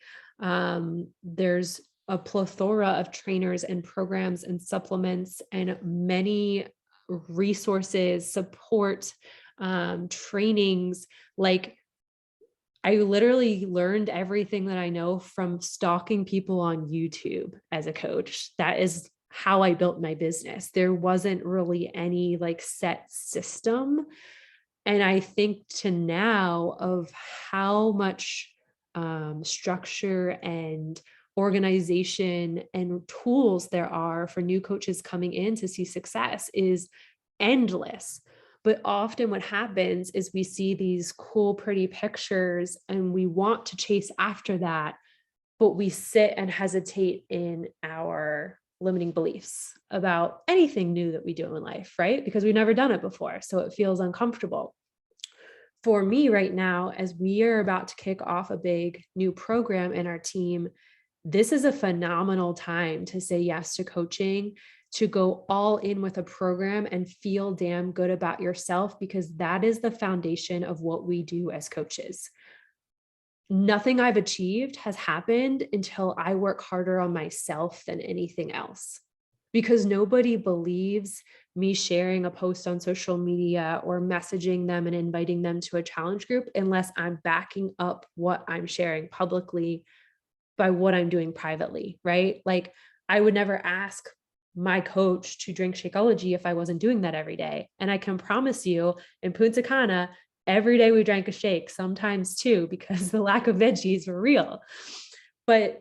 There's a plethora of trainers and programs and supplements and many resources, support, trainings. Like, I literally learned everything that I know from stalking people on YouTube as a coach. That is how I built my business. There wasn't really any like set system. And I think to now of how much structure and organization and tools there are for new coaches coming in to see success is endless. But often what happens is we see these cool, pretty pictures and we want to chase after that, but we sit and hesitate in our limiting beliefs about anything new that we do in life, right? Because we've never done it before. So it feels uncomfortable. For me right now, as we are about to kick off a big new program in our team, this is a phenomenal time to say yes to coaching, to go all in with a program and feel damn good about yourself, because that is the foundation of what we do as coaches. Nothing I've achieved has happened until I work harder on myself than anything else, because nobody believes me sharing a post on social media or messaging them and inviting them to a challenge group unless I'm backing up what I'm sharing publicly by what I'm doing privately, right? Like, I would never ask my coach to drink Shakeology if I wasn't doing that every day. And I can promise you, in Punta Cana, every day we drank a shake, sometimes two, because the lack of veggies were real. But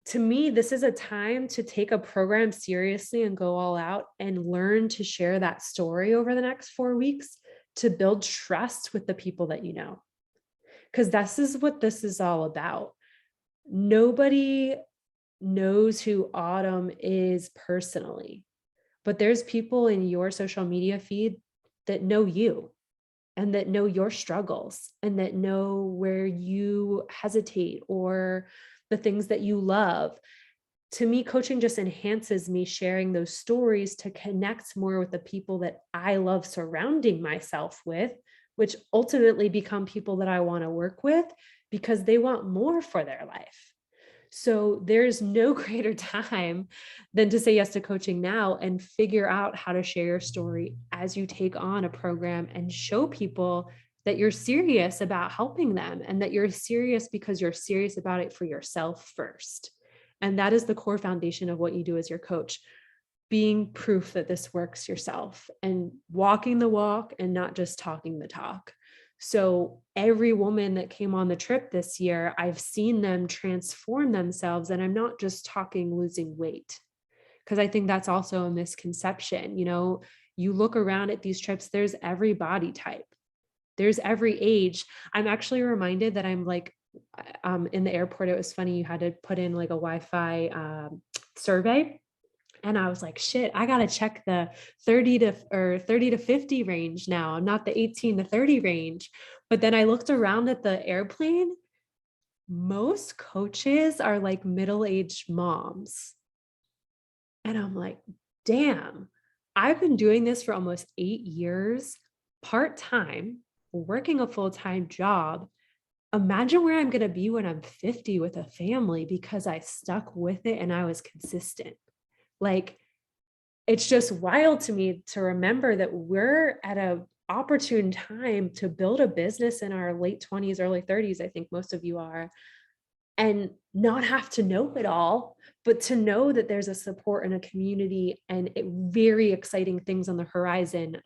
to me, this is a time to take a program seriously and go all out and learn to share that story over the next 4 weeks to build trust with the people that you know. Because this is what this is all about. Nobody knows who Autumn is personally, but there's people in your social media feed that know you and that know your struggles and that know where you hesitate or the things that you love. To me, coaching just enhances me sharing those stories to connect more with the people that I love surrounding myself with, which ultimately become people that I want to work with because they want more for their life. So there's no greater time than to say yes to coaching now and figure out how to share your story as you take on a program and show people that you're serious about helping them and that you're serious because you're serious about it for yourself first. And that is the core foundation of what you do as your coach, being proof that this works yourself and walking the walk and not just talking the talk. So every woman that came on the trip this year, I've seen them transform themselves. And I'm not just talking losing weight, because I think that's also a misconception. You know, you look around at these trips, there's every body type, there's every age. I'm actually reminded that I'm like, in the airport, it was funny, you had to put in like a Wi-Fi survey. And I was like, shit, I got to check the 30 to 50 range now. I'm not the 18 to 30 range. But then I looked around at the airplane. Most coaches are like middle-aged moms. And I'm like, damn, I've been doing this for almost 8 years, part-time, working a full-time job. Imagine where I'm going to be when I'm 50 with a family because I stuck with it and I was consistent. Like, it's just wild to me to remember that we're at a opportune time to build a business in our late 20s, early 30s. I think most of you are, and not have to know it all, but to know that there's a support and a community and very exciting things on the horizon.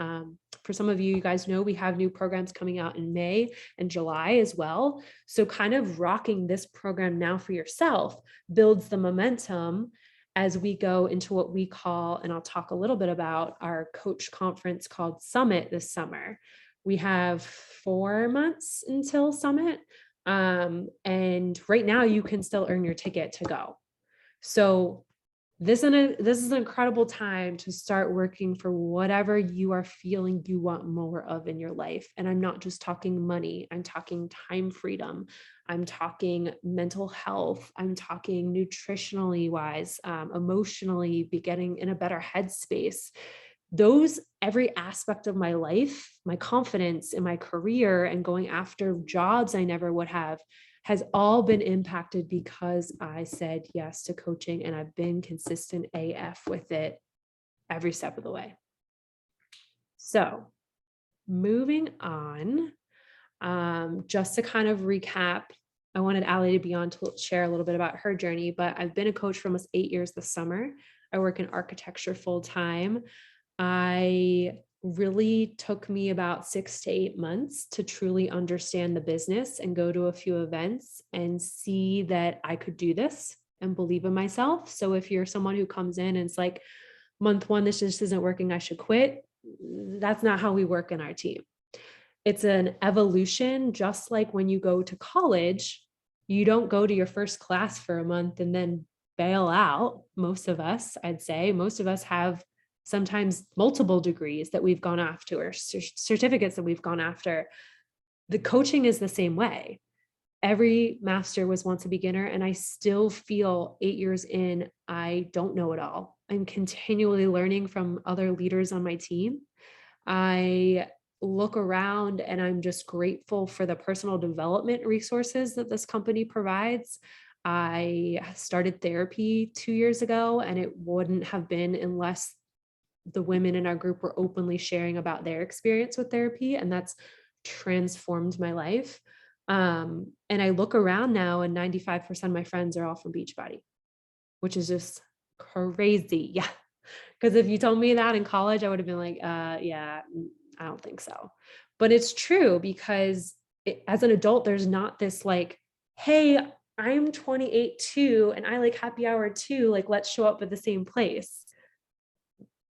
For some of you, you guys know we have new programs coming out in May and July as well. So kind of rocking this program now for yourself builds the momentum as we go into what we call, and I'll talk a little bit about, our coach conference called Summit this summer. We have 4 months until Summit. And right now you can still earn your ticket to go. So this is an incredible time to start working for whatever you are feeling you want more of in your life. And I'm not just talking money, I'm talking time freedom. I'm talking mental health. I'm talking nutritionally wise, emotionally, be getting in a better headspace. Every aspect of my life, my confidence in my career and going after jobs I never would have, has all been impacted because I said yes to coaching and I've been consistent AF with it every step of the way. So moving on, just to kind of recap, I wanted Allie to be on to share a little bit about her journey, but I've been a coach for almost 8 years this summer. I work in architecture full time. I really took me about 6 to 8 months to truly understand the business and go to a few events and see that I could do this and believe in myself. So if you're someone who comes in and it's like, month 1, this just isn't working, I should quit. That's not how we work in our team. It's an evolution, just like when you go to college, you don't go to your first class for a month and then bail out. Most of us, I'd say, most of us have sometimes multiple degrees that we've gone after or certificates that we've gone after. The coaching is the same way. Every master was once a beginner, and I still feel 8 years in, I don't know it all. I'm continually learning from other leaders on my team. I look around and I'm just grateful for the personal development resources that this company provides. I started therapy 2 years ago, and it wouldn't have been unless the women in our group were openly sharing about their experience with therapy, and that's transformed my life. And I look around now and 95% of my friends are all from Beachbody, which is just crazy. Yeah. Because if you told me that in college, I would have been like, yeah, I don't think so. But it's true because as an adult, there's not this like, hey, I'm 28 too, and I like happy hour too. Like, let's show up at the same place.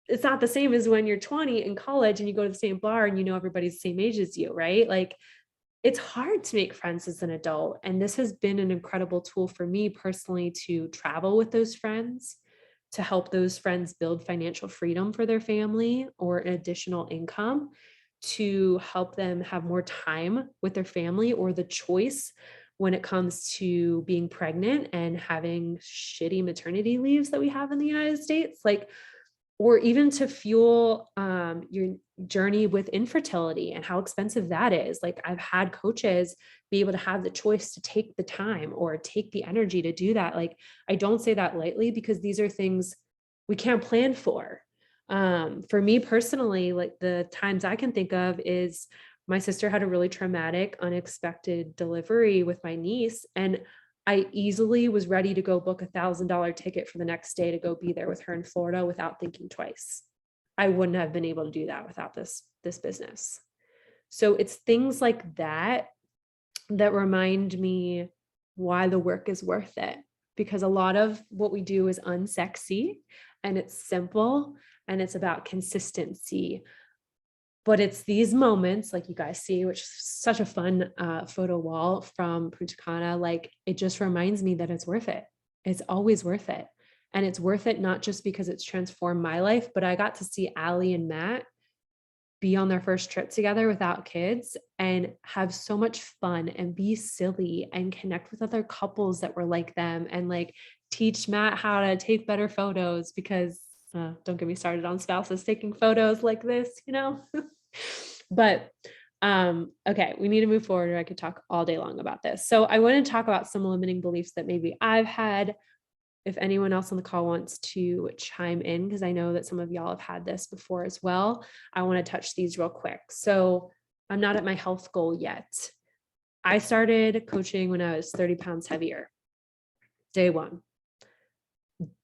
It's not the same as when you're 20 in college and you go to the same bar and you know everybody's the same age as you, right? Like, it's hard to make friends as an adult. And this has been an incredible tool for me personally to travel with those friends, to help those friends build financial freedom for their family or an additional income, to help them have more time with their family or the choice when it comes to being pregnant and having shitty maternity leaves that we have in the United States. Like, or even to fuel your journey with infertility and how expensive that is. Like, I've had coaches be able to have the choice to take the time or take the energy to do that. Like, I don't say that lightly because these are things we can't plan for. For me personally, like the times I can think of is my sister had a really traumatic, unexpected delivery with my niece, and I easily was ready to go book $1,000 ticket for the next day to go be there with her in Florida without thinking twice. I wouldn't have been able to do that without this business. So it's things like that that remind me why the work is worth it, because a lot of what we do is unsexy and it's simple and it's about consistency. But it's these moments like you guys see, which is such a fun photo wall from Punta Cana. Like, it just reminds me that it's worth it. It's always worth it. And it's worth it not just because it's transformed my life, but I got to see Allie and Matt be on their first trip together without kids and have so much fun and be silly and connect with other couples that were like them and like teach Matt how to take better photos because don't get me started on spouses taking photos like this, you know? But okay, we need to move forward or I could talk all day long about this. So I want to talk about some limiting beliefs that maybe I've had. If anyone else on the call wants to chime in, because I know that some of y'all have had this before as well, I want to touch these real quick. So I'm not at my health goal yet. I started coaching when I was 30 pounds heavier. Day one.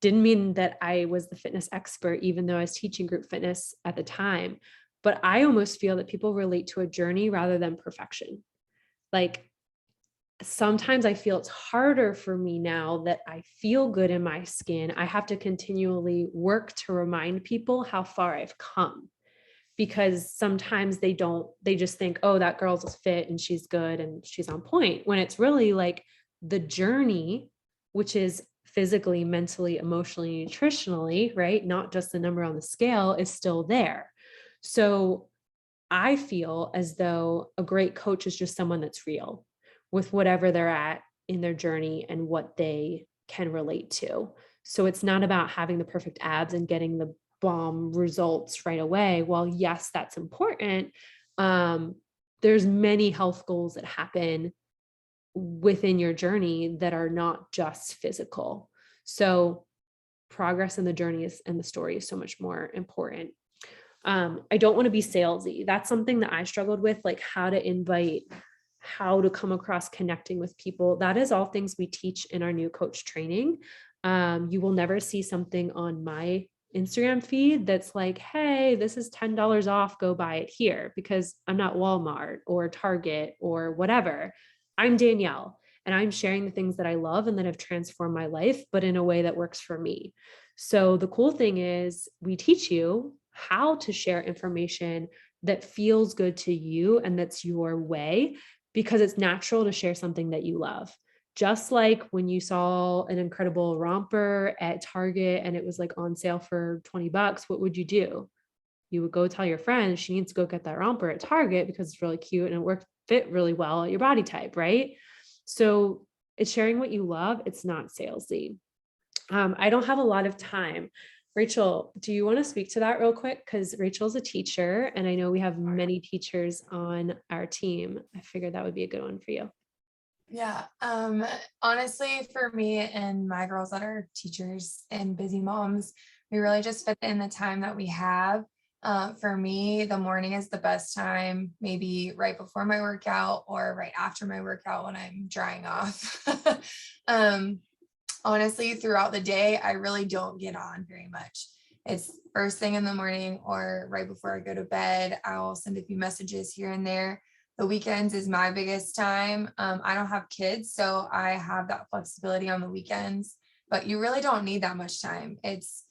Didn't mean that I was the fitness expert, even though I was teaching group fitness at the time. But I almost feel that people relate to a journey rather than perfection. Like, sometimes I feel it's harder for me now that I feel good in my skin. I have to continually work to remind people how far I've come, because sometimes they just think, oh, that girl's fit and she's good and she's on point, when it's really like the journey, which is physically, mentally, emotionally, nutritionally, right? Not just the number on the scale, is still there. So I feel as though a great coach is just someone that's real with whatever they're at in their journey and what they can relate to. So it's not about having the perfect abs and getting the bomb results right away. While yes, that's important. There's many health goals that happen within your journey that are not just physical. So progress in the journey and the story is so much more important. I don't want to be salesy. That's something that I struggled with, like how to invite, how to come across connecting with people. That is all things we teach in our new coach training. You will never see something on my Instagram feed that's like, hey, this is $10 off, go buy it here, because I'm not Walmart or Target or whatever. I'm Danielle and I'm sharing the things that I love and that have transformed my life, but in a way that works for me. So the cool thing is we teach you how to share information that feels good to you and that's your way, because it's natural to share something that you love. Just like when you saw an incredible romper at Target and it was like on sale for $20, what would you do? You would go tell your friend she needs to go get that romper at Target because it's really cute and it fit really well at your body type, right? So it's sharing what you love. It's not salesy. I don't have a lot of time. Rachel, do you want to speak to that real quick? Because Rachel's a teacher and I know we have many teachers on our team. I figured that would be a good one for you. Yeah. Honestly, for me and my girls that are teachers and busy moms, we really just fit in the time that we have. For me, the morning is the best time, maybe right before my workout or right after my workout when I'm drying off. Honestly, throughout the day, I really don't get on very much. It's first thing in the morning or right before I go to bed. I'll send a few messages here and there. The weekends is my biggest time. I don't have kids, so I have that flexibility on the weekends, but you really don't need that much time. It's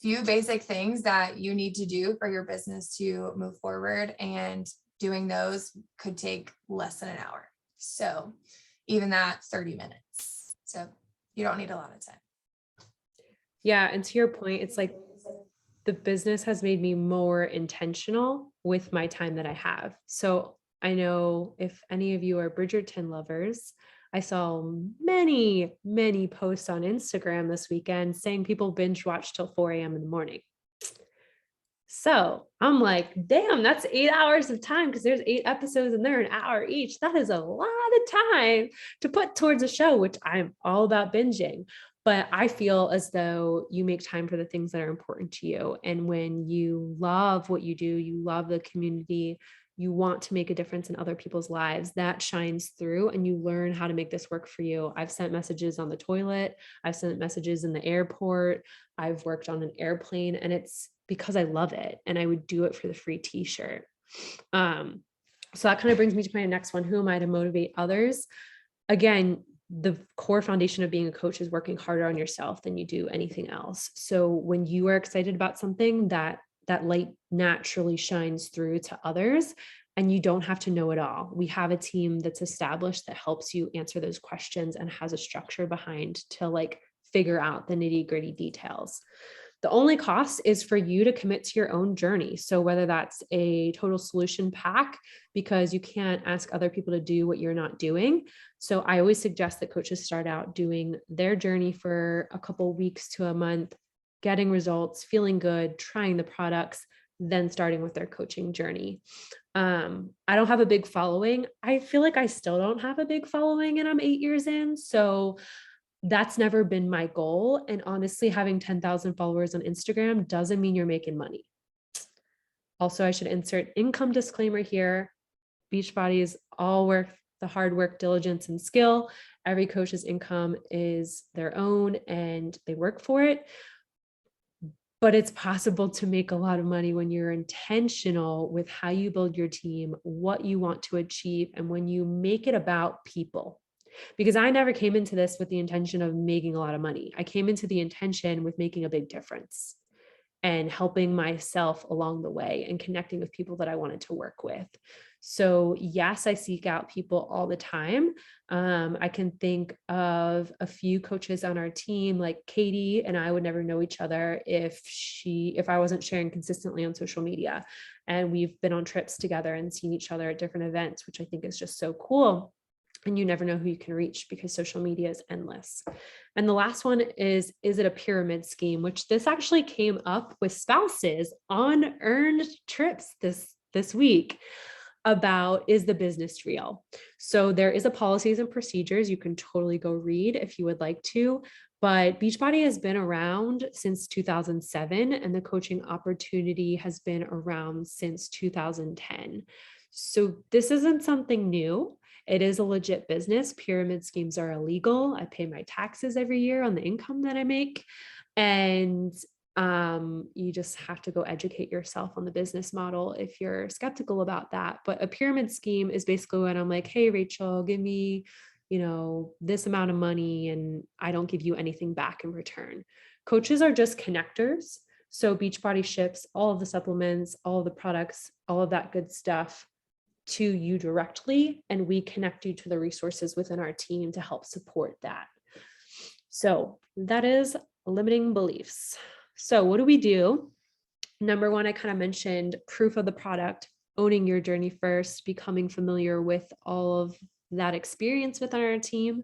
few basic things that you need to do for your business to move forward, and doing those could take less than an hour. So even that 30 minutes. So you don't need a lot of time. Yeah. And to your point, it's like the business has made me more intentional with my time that I have. So I know if any of you are Bridgerton lovers, I saw many, many posts on Instagram this weekend saying people binge watch till 4 a.m. in the morning. So I'm like, damn, that's 8 hours of time, because there's 8 episodes and they're an hour each. That is a lot of time to put towards a show, which I'm all about binging. But I feel as though you make time for the things that are important to you. And when you love what you do, you love the community, you want to make a difference in other people's lives, that shines through, and you learn how to make this work for you. I've sent messages on the toilet. I've sent messages in the airport. I've worked on an airplane, and it's because I love it, and I would do it for the free t-shirt. So that kind of brings me to my next one. Who am I to motivate others? Again, the core foundation of being a coach is working harder on yourself than you do anything else. So when you are excited about something, that light naturally shines through to others, and you don't have to know it all. We have a team that's established that helps you answer those questions and has a structure behind to like figure out the nitty-gritty details. The only cost is for you to commit to your own journey. So whether that's a total solution pack, because you can't ask other people to do what you're not doing. So I always suggest that coaches start out doing their journey for a couple weeks to a month, getting results, feeling good, trying the products, then starting with their coaching journey. I don't have a big following. I feel like I still don't have a big following, and I'm 8 years in. So that's never been my goal. And honestly, having 10,000 followers on Instagram doesn't mean you're making money. Also, I should insert income disclaimer here. Beachbody is all worth the hard work, diligence, and skill. Every coach's income is their own and they work for it. But it's possible to make a lot of money when you're intentional with how you build your team, what you want to achieve, and when you make it about people. Because I never came into this with the intention of making a lot of money. I came into the intention with making a big difference and helping myself along the way and connecting with people that I wanted to work with. So yes, I seek out people all the time. I can think of a few coaches on our team, like Katie and I would never know each other if I wasn't sharing consistently on social media. And we've been on trips together and seen each other at different events, which I think is just so cool. And you never know who you can reach because social media is endless. And the last one is it a pyramid scheme? Which this actually came up with spouses on earned trips this week about, is the business real? So there is a policies and procedures you can totally go read if you would like to, but Beachbody has been around since 2007 and the coaching opportunity has been around since 2010. So this isn't something new. It is a legit business. Pyramid schemes are illegal. I pay my taxes every year on the income that I make. And you just have to go educate yourself on the business model if you're skeptical about that. But a pyramid scheme is basically when I'm like, hey, Rachel, give me, this amount of money and I don't give you anything back in return. Coaches are just connectors. So Beachbody ships all of the supplements, all of the products, all of that good stuff to you directly, and we connect you to the resources within our team to help support that. So that is limiting beliefs. So what do we do? Number one, I kind of mentioned proof of the product, owning your journey first, becoming familiar with all of that experience within our team.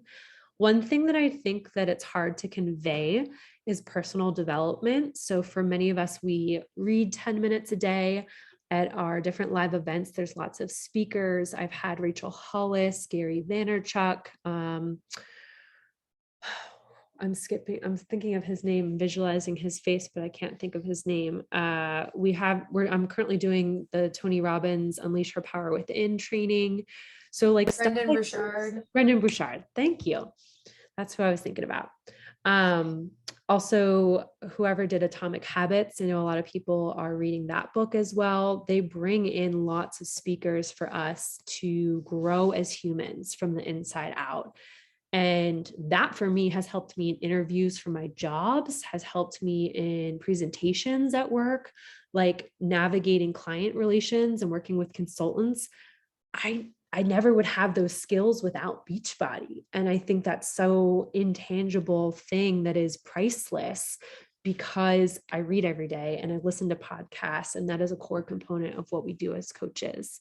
One thing that I think that it's hard to convey is personal development. So for many of us, we read 10 minutes a day. At our different live events, there's lots of speakers. I've had Rachel Hollis, Gary Vaynerchuk. I'm thinking of his name, visualizing his face, but I can't think of his name. I'm currently doing the Tony Robbins Unleash Her Power Within training. So like Brendan Bouchard. Brendan Bouchard. Thank you. That's who I was thinking about. Also, whoever did Atomic Habits, I know a lot of people are reading that book as well. They bring in lots of speakers for us to grow as humans from the inside out. And that for me has helped me in interviews for my jobs, has helped me in presentations at work, like navigating client relations and working with consultants. I never would have those skills without Beachbody. And I think that's so intangible thing that is priceless because I read every day and I listen to podcasts, and that is a core component of what we do as coaches.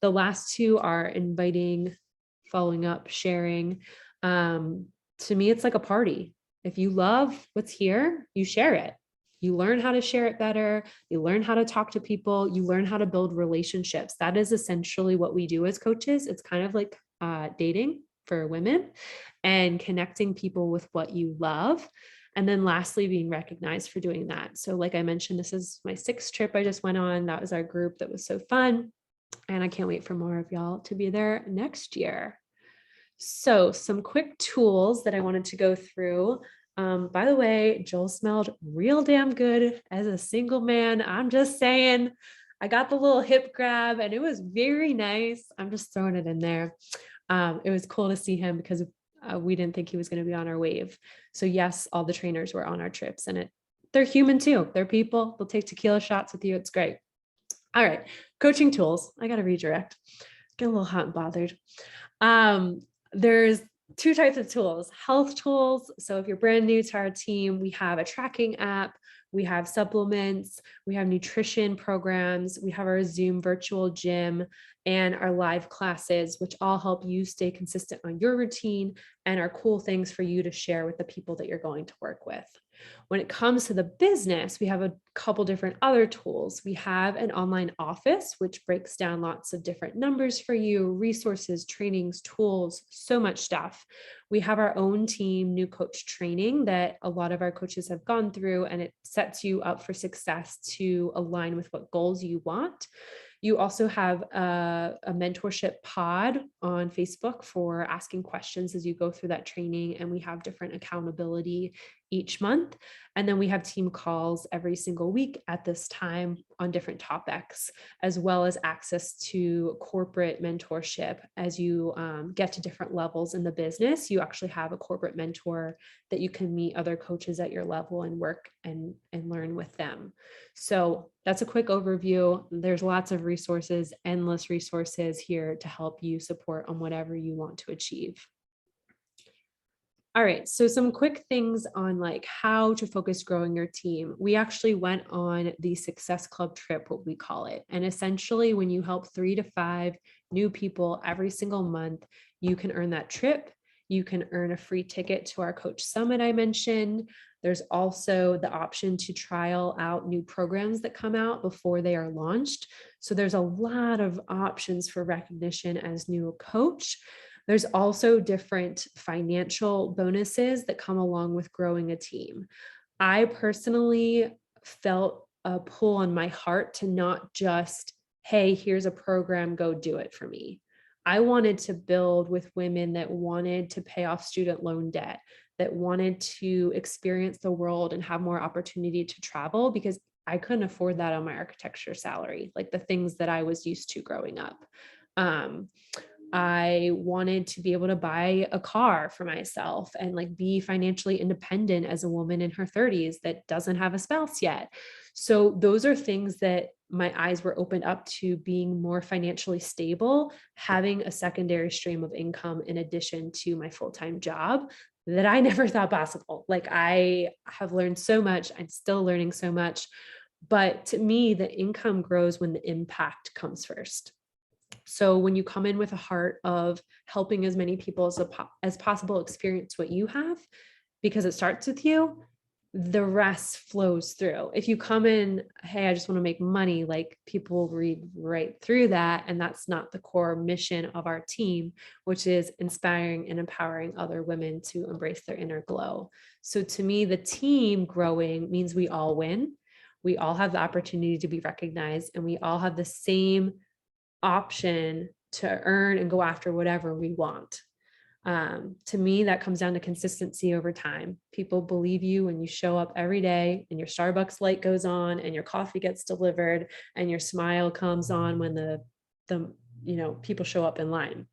The last two are inviting, following up, sharing. To me, it's like a party. If you love what's here, you share it. You learn how to share it better. You learn how to talk to people. You learn how to build relationships. That is essentially what we do as coaches. It's kind of like dating for women and connecting people with what you love. And then lastly, being recognized for doing that. So like I mentioned, this is my 6th trip I just went on. That was our group. That was so fun. And I can't wait for more of y'all to be there next year. So some quick tools that I wanted to go through. By the way, Joel smelled real damn good as a single man. I'm just saying, I got the little hip grab and it was very nice. I'm just throwing it in there. It was cool to see him because we didn't think he was going to be on our wave. So yes, all the trainers were on our trips, and they're human too. They're people. They'll take tequila shots with you. It's great. All right. Coaching tools. I got to redirect. Get a little hot and bothered. There's 2 types of tools: health tools. So if you're brand new to our team, we have a tracking app, we have supplements, we have nutrition programs, we have our Zoom virtual gym, and our live classes, which all help you stay consistent on your routine and are cool things for you to share with the people that you're going to work with. When it comes to the business, we have a couple different other tools. We have an online office, which breaks down lots of different numbers for you, resources, trainings, tools, so much stuff. We have our own team, new coach training that a lot of our coaches have gone through, and it sets you up for success to align with what goals you want. You also have a mentorship pod on Facebook for asking questions as you go through that training. And we have different accountability each month. And then we have team calls every single week at this time on different topics, as well as access to corporate mentorship. As you get to different levels in the business, you actually have a corporate mentor that you can meet other coaches at your level and work and learn with them. So that's a quick overview. There's lots of resources, endless resources here to help you support on whatever you want to achieve. All right, so some quick things on like how to focus growing your team. We actually went on the Success Club trip, what we call it. And essentially when you help 3 to 5 new people every single month, you can earn that trip. You can earn a free ticket to our Coach Summit I mentioned. There's also the option to trial out new programs that come out before they are launched. So there's a lot of options for recognition as new coach. There's also different financial bonuses that come along with growing a team. I personally felt a pull on my heart to not just, hey, here's a program, go do it for me. I wanted to build with women that wanted to pay off student loan debt, that wanted to experience the world and have more opportunity to travel, because I couldn't afford that on my architecture salary, like the things that I was used to growing up. I wanted to be able to buy a car for myself and like be financially independent as a woman in her 30s that doesn't have a spouse yet. So those are things that my eyes were opened up to, being more financially stable, having a secondary stream of income in addition to my full-time job that I never thought possible. Like I have learned so much. I'm still learning so much, but to me, the income grows when the impact comes first. So when you come in with a heart of helping as many people as possible experience what you have, because it starts with you, the rest flows through. If you come in, hey, I just want to make money, like people will read right through that. And that's not the core mission of our team, which is inspiring and empowering other women to embrace their inner glow. So to me, the team growing means we all win. We all have the opportunity to be recognized, and we all have the same option to earn and go after whatever we want. To me, that comes down to consistency over time. People believe you when you show up every day and your Starbucks light goes on and your coffee gets delivered and your smile comes on when the people show up in line.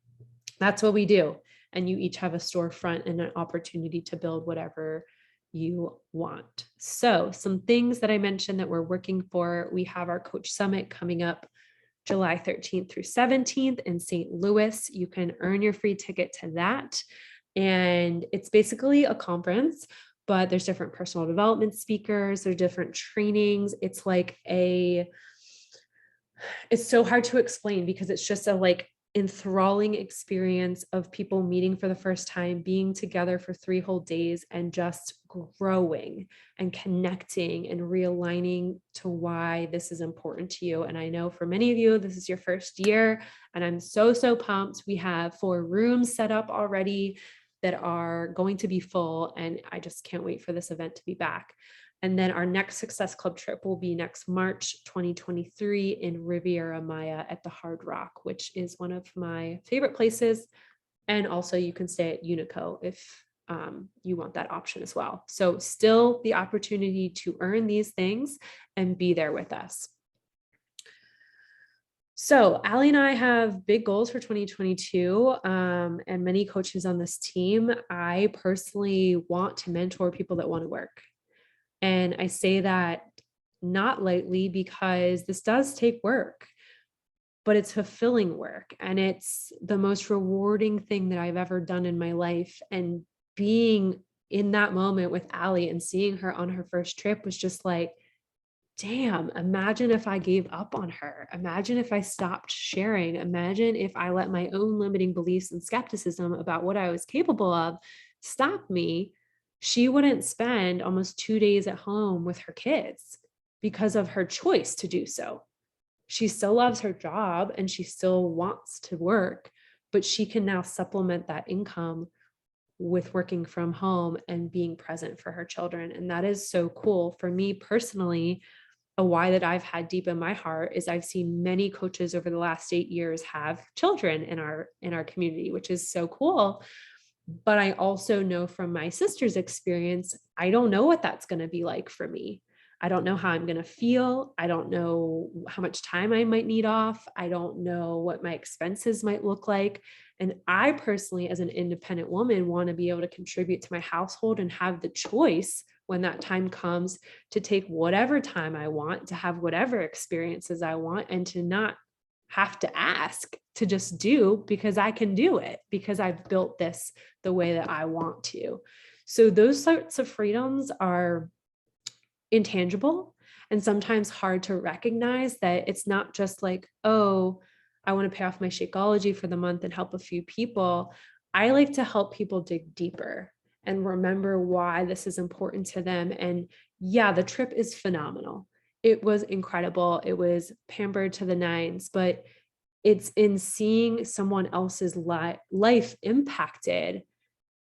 That's what we do. And you each have a storefront and an opportunity to build whatever you want. So some things that I mentioned that we're working for, we have our Coach Summit coming up July 13th through 17th in St. Louis. You can earn your free ticket to that. And it's basically a conference, but there's different personal development speakers, there's different trainings. It's so hard to explain because it's just a enthralling experience of people meeting for the first time, being together for 3 whole days and just growing and connecting and realigning to why this is important to you. And I know for many of you, this is your first year, and I'm so pumped. We have 4 rooms set up already that are going to be full, and I just can't wait for this event to be back. And then our next Success Club trip will be next March 2023 in Riviera Maya at the Hard Rock, which is one of my favorite places. And also you can stay at Unico if you want that option as well. So still the opportunity to earn these things and be there with us. So Allie and I have big goals for 2022, and many coaches on this team. I personally want to mentor people that want to work. And I say that not lightly because this does take work, but it's fulfilling work. And it's the most rewarding thing that I've ever done in my life. And being in that moment with Allie and seeing her on her first trip was just like, damn, imagine if I gave up on her. Imagine if I stopped sharing. Imagine if I let my own limiting beliefs and skepticism about what I was capable of stop me. She wouldn't spend almost 2 days at home with her kids because of her choice to do so. She still loves her job and she still wants to work, but she can now supplement that income with working from home and being present for her children. And that is so cool. For me personally, a why that I've had deep in my heart is I've seen many coaches over the last 8 years have children in our community, which is so cool. But I also know from my sister's experience, I don't know what that's going to be like for me. I don't know how I'm going to feel. I don't know how much time I might need off. I don't know what my expenses might look like. And I personally, as an independent woman, want to be able to contribute to my household and have the choice when that time comes to take whatever time I want, to have whatever experiences I want, and to not have to ask, to just do because I can do it, because I've built this the way that I want to. So those sorts of freedoms are intangible and sometimes hard to recognize, that it's not just like, oh, I want to pay off my Shakeology for the month and help a few people. I like to help people dig deeper and remember why this is important to them. And yeah, the trip is phenomenal. It was incredible. It was pampered to the nines, but it's in seeing someone else's life impacted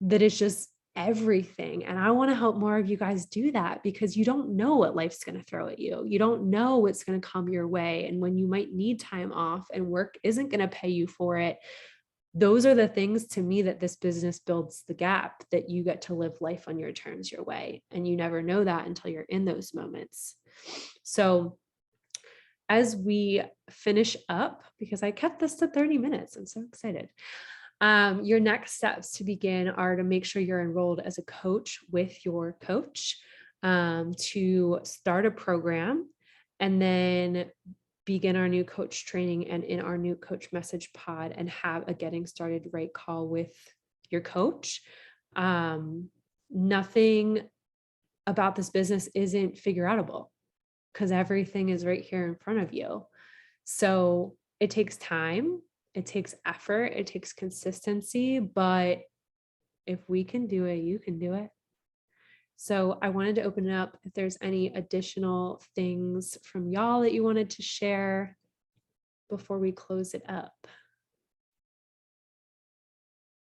that is just everything. And I want to help more of you guys do that, because you don't know what life's going to throw at you. You don't know what's going to come your way. And when you might need time off and work isn't going to pay you for it, those are the things to me that this business builds the gap, that you get to live life on your terms, your way. And you never know that until you're in those moments. So as we finish up, because I kept this to 30 minutes, I'm so excited. Your next steps to begin are to make sure you're enrolled as a coach with your coach, to start a program, and then begin our new coach training and in our new coach message pod, and have a getting started right call with your coach. Nothing about this business isn't figure outable, because everything is right here in front of you. So it takes time, it takes effort, it takes consistency, but if we can do it, you can do it. So I wanted to open it up if there's any additional things from y'all that you wanted to share before we close it up.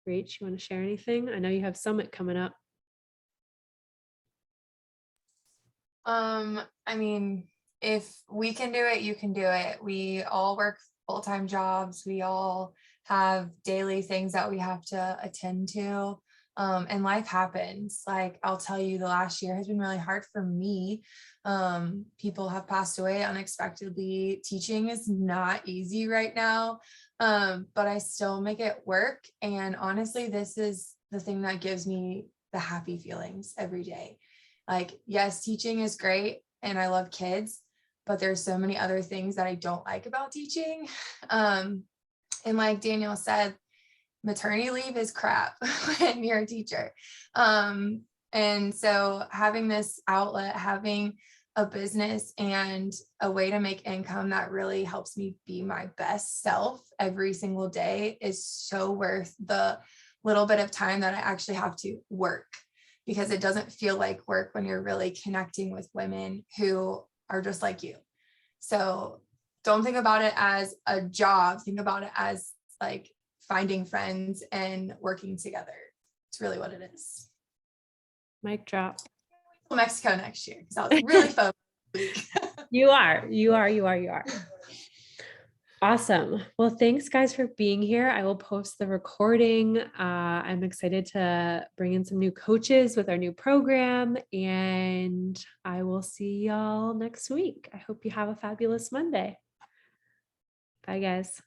Rach, you want to share anything? I know you have Summit coming up. I mean, if we can do it, you can do it. We all work full-time jobs. We all have daily things that we have to attend to. And life happens. Like, I'll tell you, the last year has been really hard for me. People have passed away unexpectedly. Teaching is not easy right now. But I still make it work. And honestly, this is the thing that gives me the happy feelings every day. Like, yes, teaching is great and I love kids, but there's so many other things that I don't like about teaching. And like Danielle said, maternity leave is crap when you're a teacher. And so having this outlet, having a business and a way to make income that really helps me be my best self every single day is so worth the little bit of time that I actually have to work, because it doesn't feel like work when you're really connecting with women who are just like you. So don't think about it as a job. Think about it as like finding friends and working together. It's really what it is. Mic drop. Mexico next year, because I was really focused. You are. Awesome. Well, thanks guys for being here. I will post the recording. I'm excited to bring in some new coaches with our new program, and I will see y'all next week. I hope you have a fabulous Monday. Bye guys.